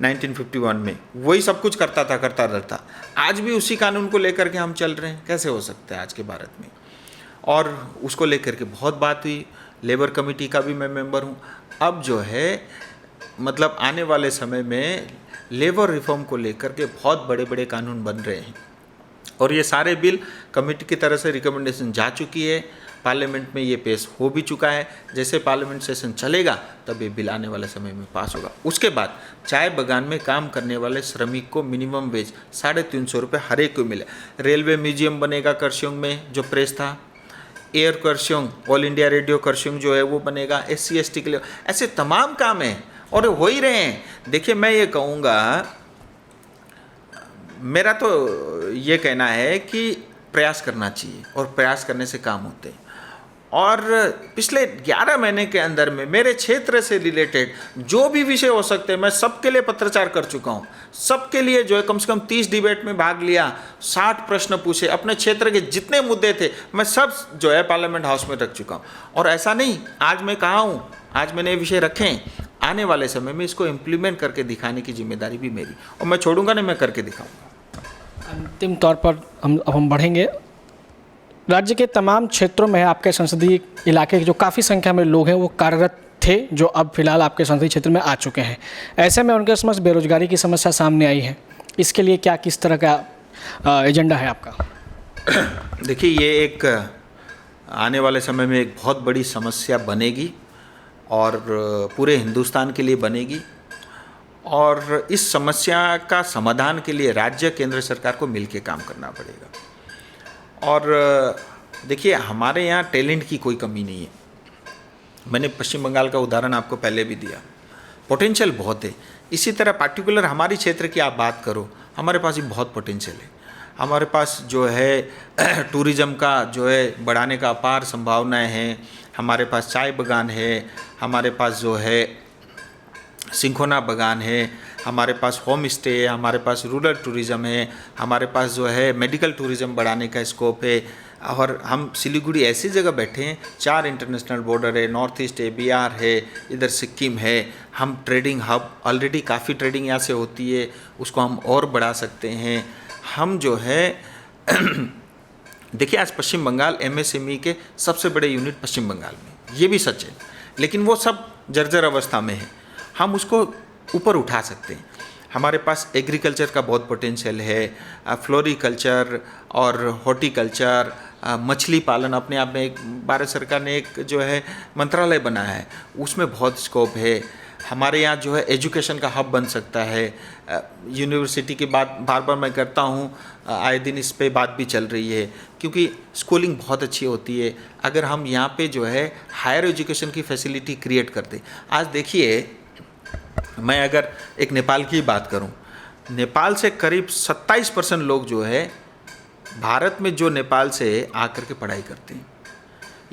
S2: 1951 में, वही सब कुछ करता रहता। आज भी उसी कानून को लेकर के हम चल रहे हैं। कैसे हो सकता है आज के भारत में? और उसको लेकर के बहुत बात हुई। लेबर कमेटी का भी मैं मेंबर हूँ। अब जो है मतलब आने वाले समय में लेबर रिफॉर्म को लेकर के बहुत बड़े बड़े कानून बन रहे हैं, और ये सारे बिल कमेटी की तरफ से रिकमेंडेशन जा चुकी है, पार्लियामेंट में ये पेश हो भी चुका है। जैसे पार्लियामेंट सेशन चलेगा तब ये बिल आने वाले समय में पास होगा। उसके बाद चाय बागान में काम करने वाले श्रमिक को मिनिमम वेज 350 रुपये हर एक को मिले। रेलवे म्यूजियम बनेगा करस्योंग में, जो प्रेस था। एयर करस्योंग, ऑल इंडिया रेडियो करस्योंग जो है वो बनेगा। SC ST के लिए ऐसे तमाम काम हैं और हो ही रहे हैं। देखिए मैं ये कहूँगा, मेरा तो ये कहना है कि प्रयास करना चाहिए और प्रयास करने से काम होते हैं। और पिछले 11 महीने के अंदर में मेरे क्षेत्र से रिलेटेड जो भी विषय हो सकते हैं मैं सबके लिए पत्रचार कर चुका हूँ। सबके लिए जो है कम से कम 30 डिबेट में भाग लिया, 60 प्रश्न पूछे, अपने क्षेत्र के जितने मुद्दे थे मैं सब जो है पार्लियामेंट हाउस में रख चुका हूँ। और ऐसा नहीं आज मैं कहाँ हूँ, आज मैंने ये विषय रखे हैं। आने वाले समय में इसको इम्प्लीमेंट करके दिखाने की जिम्मेदारी भी मेरी, और मैं छोड़ूंगा नहीं, मैं करके दिखाऊंगा।
S1: अंतिम तौर पर हम बढ़ेंगे। राज्य के तमाम क्षेत्रों में आपके संसदीय इलाके के जो काफ़ी संख्या में लोग हैं वो कार्यरत थे, जो अब फिलहाल आपके संसदीय क्षेत्र में आ चुके हैं। ऐसे में उनके समक्ष बेरोजगारी की समस्या सामने आई है, इसके लिए क्या किस तरह का एजेंडा है आपका?
S2: देखिए, ये एक आने वाले समय में एक बहुत बड़ी समस्या बनेगी और पूरे हिंदुस्तान के लिए बनेगी, और इस समस्या का समाधान के लिए राज्य केंद्र सरकार को मिलकर काम करना पड़ेगा। और देखिए, हमारे यहाँ टैलेंट की कोई कमी नहीं है। मैंने पश्चिम बंगाल का उदाहरण आपको पहले भी दिया, पोटेंशियल बहुत है। इसी तरह पार्टिकुलर हमारी क्षेत्र की आप बात करो, हमारे पास भी बहुत पोटेंशियल है। हमारे पास जो है टूरिज़्म का जो है बढ़ाने का अपार संभावनाएं हैं। हमारे पास चाय बागान है, हमारे पास जो है सिंखोना बागान है, हमारे पास होम स्टे है, हमारे पास रूरल टूरिज़्म है, हमारे पास जो है मेडिकल टूरिज़्म बढ़ाने का स्कोप है। और हम सिलीगुड़ी ऐसी जगह बैठे हैं, 4 इंटरनेशनल बॉर्डर है, नॉर्थ ईस्ट है, बिहार है, इधर सिक्किम है। हम ट्रेडिंग हब, ऑलरेडी काफ़ी ट्रेडिंग यहाँ से होती है, उसको हम और बढ़ा सकते हैं। हम जो है देखिए, आज पश्चिम बंगाल MSME के सबसे बड़े यूनिट पश्चिम बंगाल में, ये भी सच है, लेकिन वो सब जर्जर अवस्था में है। हम उसको ऊपर उठा सकते हैं। हमारे पास एग्रीकल्चर का बहुत पोटेंशियल है, फ्लोरिकल्चर और हॉर्टिकल्चर, मछली पालन। अपने आप में एक भारत सरकार ने एक जो है मंत्रालय बनाया है, उसमें बहुत स्कोप है। हमारे यहाँ जो है एजुकेशन का हब बन सकता है। यूनिवर्सिटी की बात बार बार मैं करता हूँ, आए दिन इस पे बात भी चल रही है, क्योंकि स्कूलिंग बहुत अच्छी होती है। अगर हम यहाँ पे जो है हायर एजुकेशन की फैसिलिटी क्रिएट कर दें। आज देखिए, मैं अगर एक नेपाल की बात करूं, नेपाल से करीब 27% लोग जो है भारत में जो नेपाल से आकर के पढ़ाई करते हैं,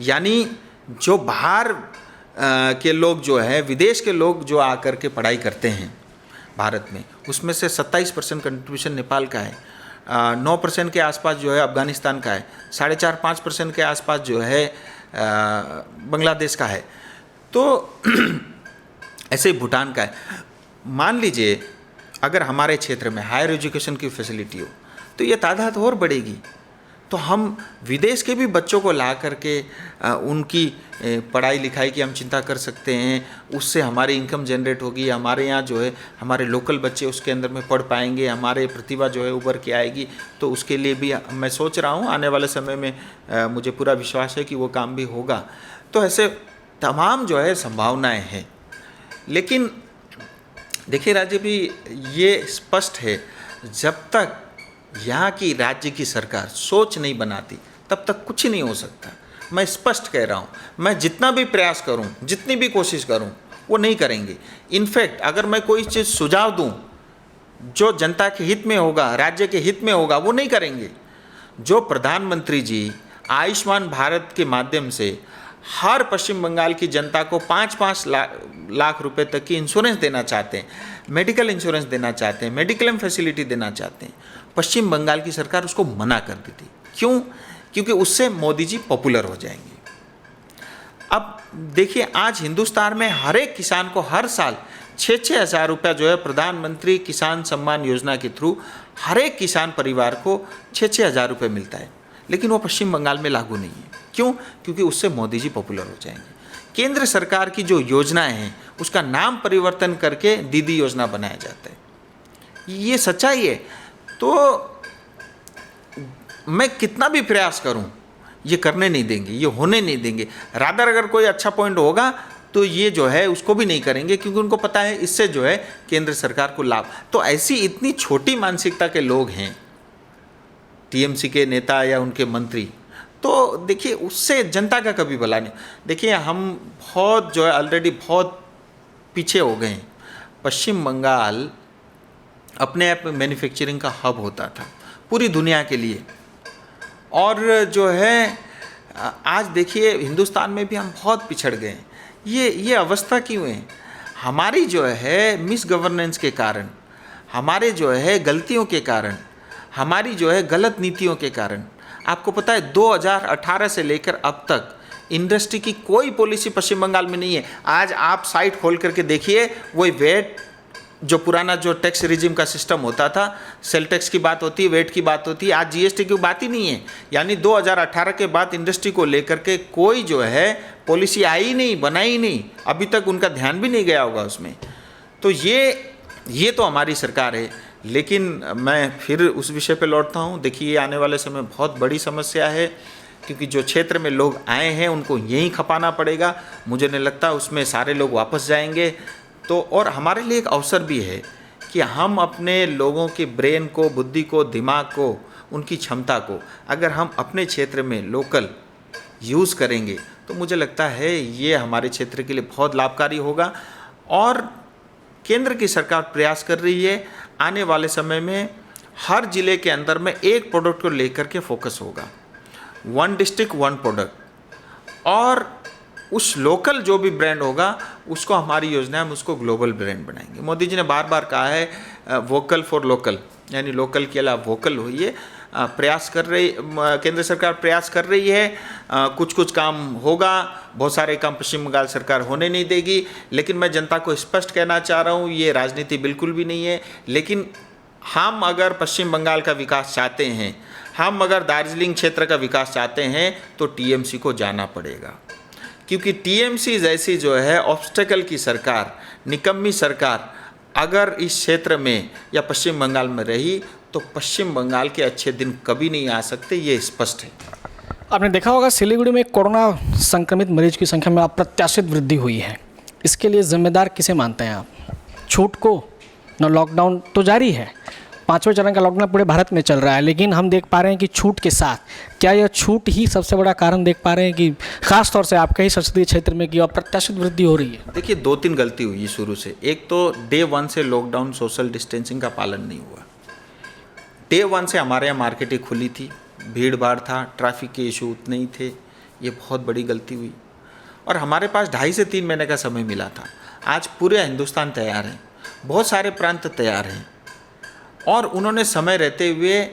S2: यानी जो बाहर के लोग जो है, विदेश के लोग जो आकर के पढ़ाई करते हैं भारत में, उसमें से 27% कंट्रीब्यूशन नेपाल का है। 9% के आसपास जो है अफ़गानिस्तान का है, 4.5-5% के आसपास जो है बांग्लादेश का है, तो ऐसे ही भूटान का है। मान लीजिए अगर हमारे क्षेत्र में हायर एजुकेशन की फैसिलिटी हो तो ये तादाद और बढ़ेगी, तो हम विदेश के भी बच्चों को ला करके उनकी पढ़ाई लिखाई की हम चिंता कर सकते हैं। उससे हमारी इनकम जनरेट होगी, हमारे यहाँ जो है हमारे लोकल बच्चे उसके अंदर में पढ़ पाएंगे, हमारे प्रतिभा जो है उभर के आएगी। तो उसके लिए भी मैं सोच रहा हूँ, आने वाले समय में मुझे पूरा विश्वास है कि वो काम भी होगा। तो ऐसे तमाम जो है संभावनाएँ हैं। लेकिन देखिए राज्य भी ये स्पष्ट है, जब तक यहाँ की राज्य की सरकार सोच नहीं बनाती तब तक कुछ नहीं हो सकता। मैं स्पष्ट कह रहा हूँ, मैं जितना भी प्रयास करूँ, जितनी भी कोशिश करूँ, वो नहीं करेंगे। इनफैक्ट अगर मैं कोई चीज़ सुझाव दूँ जो जनता के हित में होगा, राज्य के हित में होगा, वो नहीं करेंगे। जो प्रधानमंत्री जी आयुष्मान भारत के माध्यम से हर पश्चिम बंगाल की जनता को 5-5 लाख रुपए तक की इंश्योरेंस देना चाहते हैं, मेडिकल इंश्योरेंस देना चाहते हैं, मेडिक्लेम फैसिलिटी देना चाहते हैं, पश्चिम बंगाल की सरकार उसको मना कर दी थी। क्यों? क्योंकि उससे मोदी जी पॉपुलर हो जाएंगे। अब देखिए, आज हिंदुस्तान में हर एक किसान को हर साल 6-6 हज़ार रुपया जो है प्रधानमंत्री किसान सम्मान योजना के थ्रू हर एक किसान परिवार को 6-6 हज़ार रुपये मिलता है, लेकिन वो पश्चिम बंगाल में लागू नहीं है। क्यों? क्योंकि उससे मोदी जी पॉपुलर हो जाएंगे। केंद्र सरकार की जो योजनाएं हैं उसका नाम परिवर्तन करके दीदी योजना बनाया जाता है, ये सच्चाई है। तो मैं कितना भी प्रयास करूं, ये करने नहीं देंगे, ये होने नहीं देंगे। रादर अगर कोई अच्छा पॉइंट होगा तो ये जो है उसको भी नहीं करेंगे, क्योंकि उनको पता है इससे जो है केंद्र सरकार को लाभ। तो ऐसी इतनी छोटी मानसिकता के लोग हैं टीएमसी के नेता या उनके मंत्री, तो देखिए उससे जनता का कभी भला नहीं। देखिए हम बहुत जो है ऑलरेडी बहुत पीछे हो गए हैं। पश्चिम बंगाल अपने आप में मैन्युफैक्चरिंग का हब होता था पूरी दुनिया के लिए, और जो है आज देखिए हिंदुस्तान में भी हम बहुत पिछड़ गए हैं। ये अवस्था क्यों है? हमारी जो है मिस गवर्नेंस के कारण, हमारे जो है गलतियों के कारण, हमारी जो है गलत नीतियों के कारण। आपको पता है 2018 से लेकर अब तक इंडस्ट्री की कोई पॉलिसी पश्चिम बंगाल में नहीं है। आज आप साइट खोल करके देखिए, वही वेट जो पुराना जो टैक्स रिजिम का सिस्टम होता था, सेल टैक्स की बात होती है, वेट की बात होती है, आज जीएसटी की बात ही नहीं है। यानी 2018 के बाद इंडस्ट्री को लेकर के कोई जो है पॉलिसी आई नहीं, बनाई नहीं, अभी तक उनका ध्यान भी नहीं गया होगा उसमें। तो ये तो हमारी सरकार है। लेकिन मैं फिर उस विषय पे लौटता हूँ। देखिए, आने वाले समय बहुत बड़ी समस्या है, क्योंकि जो क्षेत्र में लोग आए हैं उनको यहीं खपाना पड़ेगा। मुझे नहीं लगता उसमें सारे लोग वापस जाएंगे। तो और हमारे लिए एक अवसर भी है कि हम अपने लोगों के ब्रेन को, बुद्धि को, दिमाग को, उनकी क्षमता को अगर हम अपने क्षेत्र में लोकल यूज़ करेंगे तो मुझे लगता है ये हमारे क्षेत्र के लिए बहुत लाभकारी होगा। और केंद्र की सरकार प्रयास कर रही है, आने वाले समय में हर जिले के अंदर में एक प्रोडक्ट को लेकर के फोकस होगा, 1 डिस्ट्रिक्ट 1 प्रोडक्ट। और उस लोकल जो भी ब्रांड होगा उसको हमारी योजना है हम उसको ग्लोबल ब्रांड बनाएंगे। मोदी जी ने बार बार कहा है वोकल फॉर लोकल, यानी लोकल के अलावा वोकल होइए। प्रयास कर रही केंद्र सरकार प्रयास कर रही है। कुछ काम होगा, बहुत सारे काम पश्चिम बंगाल सरकार होने नहीं देगी। लेकिन मैं जनता को स्पष्ट कहना चाह रहा हूँ, ये राजनीति बिल्कुल भी नहीं है। लेकिन हम अगर पश्चिम बंगाल का विकास चाहते हैं, हम अगर दार्जिलिंग क्षेत्र का विकास चाहते हैं तो टीएमसी को जाना पड़ेगा। क्योंकि टीएमसी जैसी जो है ऑब्स्टेकल की सरकार, निकम्मी सरकार अगर इस क्षेत्र में या पश्चिम बंगाल में रही तो पश्चिम बंगाल के अच्छे दिन कभी नहीं आ सकते, ये स्पष्ट है।
S1: आपने देखा होगा सिलीगुड़ी में कोरोना संक्रमित मरीज की संख्या में अप्रत्याशित वृद्धि हुई है। इसके लिए जिम्मेदार किसे मानते हैं आप? छूट को? न, लॉकडाउन तो जारी है, 5वें चरण का लॉकडाउन पूरे भारत में चल रहा है, लेकिन हम देख पा रहे हैं कि छूट के साथ क्या यह छूट ही सबसे बड़ा कारण देख पा रहे हैं कि खास तौर से आपके ही संसदीय क्षेत्र में कि अप्रत्याशित वृद्धि हो रही है?
S2: देखिए, 2-3 गलती हुई है शुरू से। एक तो डे 1 से लॉकडाउन सोशल डिस्टेंसिंग का पालन नहीं हुआ। डे 1 से हमारे यहाँ मार्केटें खुली थी, भीड़ भाड़ था, ट्रैफिक के इशू उतने ही थे, ये बहुत बड़ी गलती हुई। और हमारे पास 2.5 से 3 महीने का समय मिला था। आज पूरे हिंदुस्तान तैयार है, बहुत सारे प्रांत तैयार हैं, और उन्होंने समय रहते हुए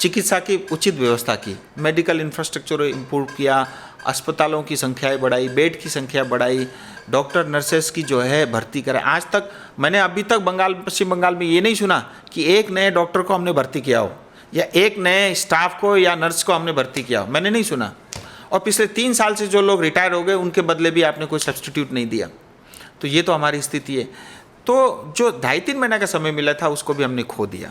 S2: चिकित्सा की उचित व्यवस्था की, मेडिकल इंफ्रास्ट्रक्चर इम्प्रूव किया, अस्पतालों की संख्याएं बढ़ाई, बेड की संख्या बढ़ाई, डॉक्टर नर्सेस की जो है भर्ती करा। आज तक मैंने अभी तक पश्चिम बंगाल में ये नहीं सुना कि एक नए डॉक्टर को हमने भर्ती किया हो या एक नए स्टाफ को या नर्स को हमने भर्ती किया हो, मैंने नहीं सुना। और पिछले 3 साल से जो लोग रिटायर हो गए उनके बदले भी आपने कोई सब्स्टिट्यूट नहीं दिया। तो ये तो हमारी स्थिति है। तो जो 2.5-3 महीने का समय मिला था उसको भी हमने खो दिया।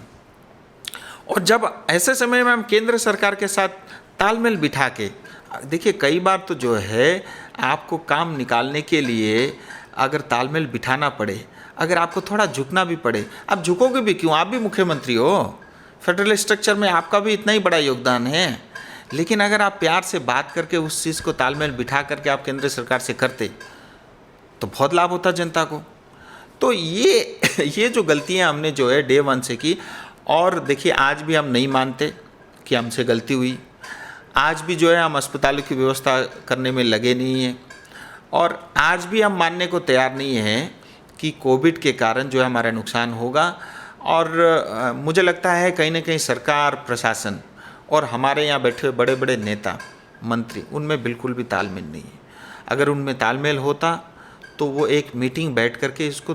S2: और जब ऐसे समय में हम केंद्र सरकार के साथ तालमेल बिठा के, देखिए कई बार तो जो है आपको काम निकालने के लिए अगर तालमेल बिठाना पड़े, अगर आपको थोड़ा झुकना भी पड़े, आप झुकोगे भी क्यों? आप भी मुख्यमंत्री हो, फेडरल स्ट्रक्चर में आपका भी इतना ही बड़ा योगदान है। लेकिन अगर आप प्यार से बात करके उस चीज़ को तालमेल बिठा करके आप केंद्र सरकार से करते तो बहुत लाभ होता जनता को। तो ये जो गलतियां हमने जो है डे 1 से की, और देखिए आज भी हम नहीं मानते कि हमसे गलती हुई। आज भी जो है हम अस्पतालों की व्यवस्था करने में लगे नहीं हैं, और आज भी हम मानने को तैयार नहीं हैं कि कोविड के कारण जो है हमारा नुकसान होगा। और मुझे लगता है कहीं ना कहीं सरकार, प्रशासन और हमारे यहाँ बैठे हुए बड़े बड़े नेता, मंत्री, उनमें बिल्कुल भी तालमेल नहीं है। अगर उनमें तालमेल होता तो वो एक मीटिंग बैठ करके इसको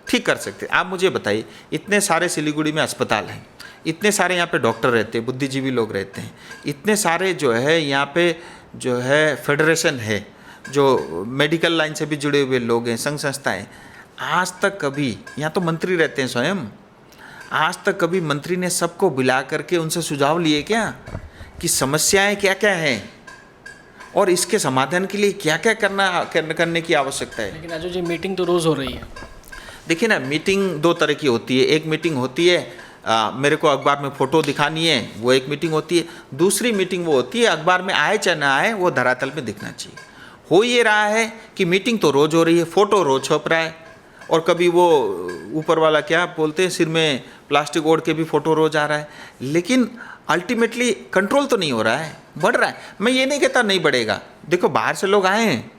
S2: ठीक कर सकते। आप मुझे बताइए, इतने सारे सिलीगुड़ी में अस्पताल हैं, इतने सारे यहाँ पे डॉक्टर रहते हैं, बुद्धिजीवी लोग रहते हैं, इतने सारे जो है यहाँ पे जो है फेडरेशन है, जो मेडिकल लाइन से भी जुड़े हुए लोग हैं, संघ संस्थाएँ। आज तक कभी, यहाँ तो मंत्री रहते हैं स्वयं, आज तक कभी मंत्री ने सबको बुला करके उनसे सुझाव लिए क्या कि समस्याएं क्या क्या हैं और इसके समाधान के लिए क्या क्या करने की आवश्यकता है?
S1: लेकिन अजय जी, मीटिंग तो रोज़ हो रही है।
S2: देखिए ना, मीटिंग 2 तरह की होती है। एक मीटिंग होती है मेरे को अखबार में फ़ोटो दिखानी है, वो एक मीटिंग होती है। दूसरी मीटिंग वो होती है अखबार में आए चाहे ना आए, वो धरातल में दिखना चाहिए। हो ये रहा है कि मीटिंग तो रोज़ हो रही है, फ़ोटो रोज़ छप रहा है, और कभी वो ऊपर वाला क्या बोलते हैं, सिर में प्लास्टिक ओढ़ के भी फ़ोटो रोज़ आ रहा है, लेकिन अल्टीमेटली कंट्रोल तो नहीं हो रहा है, बढ़ रहा है। मैं ये नहीं कहता नहीं बढ़ेगा, देखो बाहर से लोग आए हैं,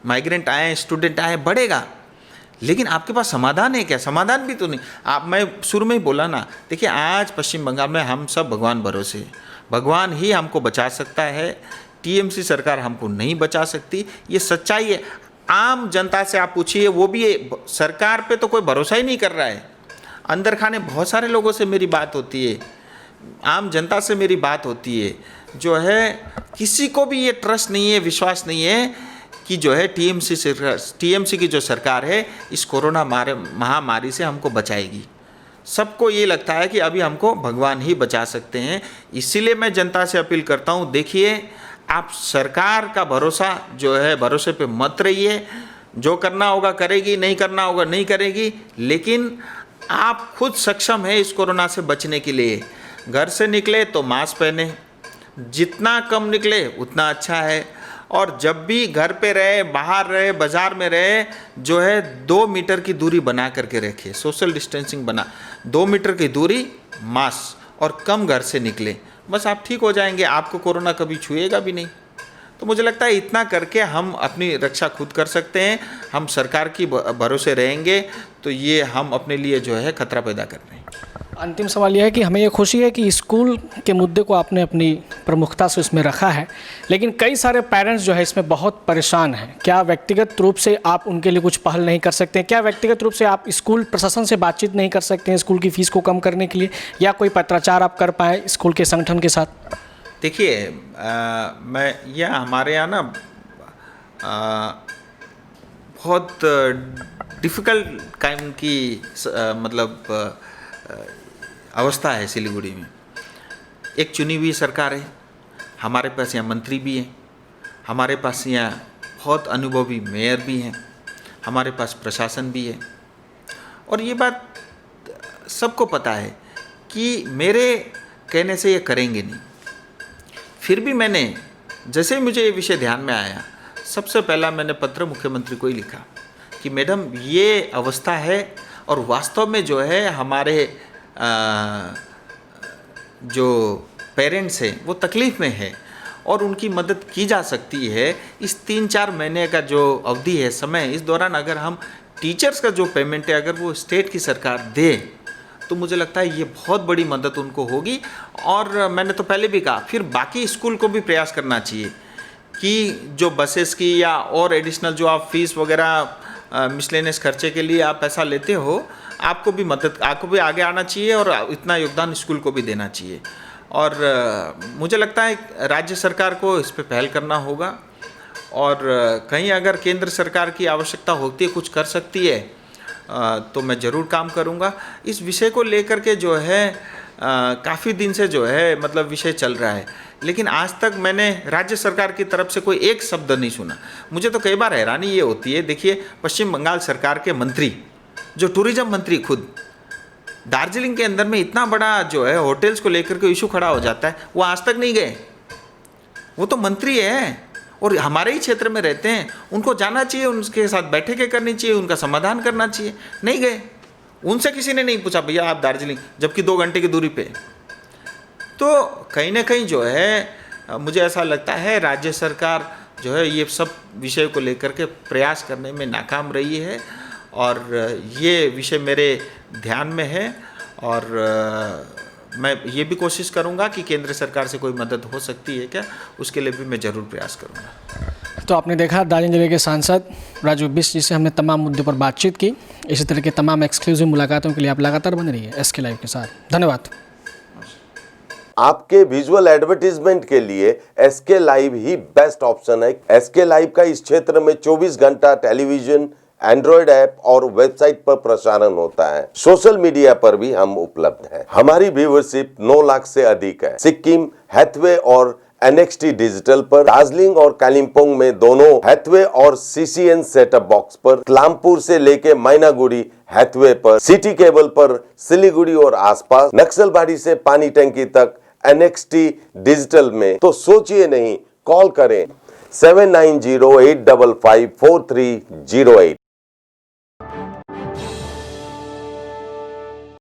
S2: माइग्रेंट आए हैं, स्टूडेंट आए हैं, बढ़ेगा, लेकिन आपके पास समाधान है क्या? समाधान भी तो नहीं। मैं शुरू में ही बोला ना, देखिए आज पश्चिम बंगाल में हम सब भगवान भरोसे हैं, भगवान ही हमको बचा सकता है, टीएमसी सरकार हमको नहीं बचा सकती, ये सच्चाई है। आम जनता से आप पूछिए, वो भी सरकार पे तो कोई भरोसा ही नहीं कर रहा है। अंदर खाने बहुत सारे लोगों से मेरी बात होती है, आम जनता से मेरी बात होती है, जो है किसी को भी ये ट्रस्ट नहीं है, विश्वास नहीं है कि जो है टीएमसी की जो सरकार है इस कोरोना महामारी से हमको बचाएगी। सबको ये लगता है कि अभी हमको भगवान ही बचा सकते हैं। इसीलिए मैं जनता से अपील करता हूँ, देखिए आप सरकार का भरोसा जो है, भरोसे पे मत रहिए। जो करना होगा करेगी, नहीं करना होगा नहीं करेगी, लेकिन आप खुद सक्षम है इस कोरोना से बचने के लिए। घर से निकले तो मास्क पहने, जितना कम निकले उतना अच्छा है। और जब भी घर पे रहे, बाहर रहे, बाज़ार में रहे, जो है 2 मीटर की दूरी बना करके रखिए, सोशल डिस्टेंसिंग बना, 2 मीटर की दूरी, मास्क, और कम घर से निकले, बस आप ठीक हो जाएंगे। आपको कोरोना कभी छुएगा भी नहीं। तो मुझे लगता है इतना करके हम अपनी रक्षा खुद कर सकते हैं। हम सरकार की भरोसे रहेंगे तो ये हम अपने लिए जो है खतरा पैदा कर रहे हैं।
S1: अंतिम सवाल यह है कि हमें ये खुशी है कि स्कूल के मुद्दे को आपने अपनी प्रमुखता से इसमें रखा है, लेकिन कई सारे पेरेंट्स जो है इसमें बहुत परेशान हैं। क्या व्यक्तिगत रूप से आप उनके लिए कुछ पहल नहीं कर सकते? क्या व्यक्तिगत रूप से आप स्कूल प्रशासन से बातचीत नहीं कर सकते हैं स्कूल की फ़ीस को कम करने के लिए, या कोई पत्राचार आप कर पाएँ स्कूल के संगठन के साथ?
S2: देखिए, मैं यह हमारे यहाँ ना बहुत डिफ़िकल्ट काइम की मतलब अवस्था है सिलीगुड़ी में। एक चुनी हुई सरकार है, हमारे पास यहाँ मंत्री भी हैं, हमारे पास यहाँ बहुत अनुभवी मेयर भी हैं, हमारे पास प्रशासन भी है। और ये बात सबको पता है कि मेरे कहने से ये करेंगे नहीं। फिर भी मैंने, जैसे ही मुझे ये विषय ध्यान में आया, सबसे पहला मैंने पत्र मुख्यमंत्री को ही लिखा कि मैडम ये अवस्था है और वास्तव में जो है हमारे जो पेरेंट्स हैं वो तकलीफ़ में है और उनकी मदद की जा सकती है। इस 3-4 महीने का जो अवधि है, समय, इस दौरान अगर हम टीचर्स का जो पेमेंट है अगर वो स्टेट की सरकार दे तो मुझे लगता है ये बहुत बड़ी मदद उनको होगी। और मैंने तो पहले भी कहा, फिर बाकी स्कूल को भी प्रयास करना चाहिए कि जो बसेस की या और एडिशनल जो आप फीस वगैरह मिसलेनियस खर्चे के लिए आप पैसा लेते हो, आपको भी आगे आना चाहिए और इतना योगदान स्कूल को भी देना चाहिए। और मुझे लगता है राज्य सरकार को इस पे पहल करना होगा और कहीं अगर केंद्र सरकार की आवश्यकता होती है, कुछ कर सकती है, तो मैं ज़रूर काम करूँगा। इस विषय को लेकर के जो है काफ़ी दिन से जो है मतलब विषय चल रहा है, लेकिन आज तक मैंने राज्य सरकार की तरफ से कोई एक शब्द नहीं सुना। मुझे तो कई बार हैरानी ये होती है, देखिए पश्चिम बंगाल सरकार के मंत्री, जो टूरिज्म मंत्री खुद दार्जिलिंग के अंदर में इतना बड़ा जो है होटल्स को लेकर के इशू खड़ा हो जाता है, वो आज तक नहीं गए। वो तो मंत्री है और हमारे ही क्षेत्र में रहते हैं, उनको जाना चाहिए, उनके साथ बैठकें करनी चाहिए, उनका समाधान करना चाहिए, नहीं गए। उनसे किसी ने नहीं पूछा भैया आप दार्जिलिंग, जबकि 2 घंटे की दूरी पे। तो कहीं ना कहीं जो है मुझे ऐसा लगता है राज्य सरकार जो है ये सब विषय को लेकर के प्रयास करने में नाकाम रही है और ये विषय मेरे ध्यान में है और मैं ये भी कोशिश करूंगा कि केंद्र सरकार से कोई मदद हो सकती है क्या, उसके लिए भी मैं ज़रूर प्रयास करूंगा।
S1: तो आपने देखा दार्जिलिंग जिले के सांसद राजू बिष्ट जी से हमने तमाम मुद्दों पर बातचीत की। इसी तरह के तमाम एक्सक्लूसिव मुलाकातों के लिए आप लगातार बने रहिए एसके लाइव के साथ। धन्यवाद।
S3: आपके विजुअल एडवर्टीजमेंट के लिए एसके लाइव ही बेस्ट ऑप्शन है। एसके लाइव का इस क्षेत्र में 24 घंटा टेलीविजन, एंड्रॉइड ऐप और वेबसाइट पर प्रसारण होता है। सोशल मीडिया पर भी हम उपलब्ध हैं। हमारी व्यूवरशिप 9 लाख से अधिक है। सिक्किम, हैथवे और NXT डिजिटल पर, दार्जिलिंग और कालिम्पोंग में दोनों हैथवे और CCN सेटअप बॉक्स पर, क्लामपुर से लेके मैनागुड़ी हैथवे पर, सिटी केबल पर सिलीगुड़ी और आसपास, नक्सलबाड़ी से पानी टंकी तक NXT डिजिटल में। तो सोचिए नहीं, कॉल करें 7908554308।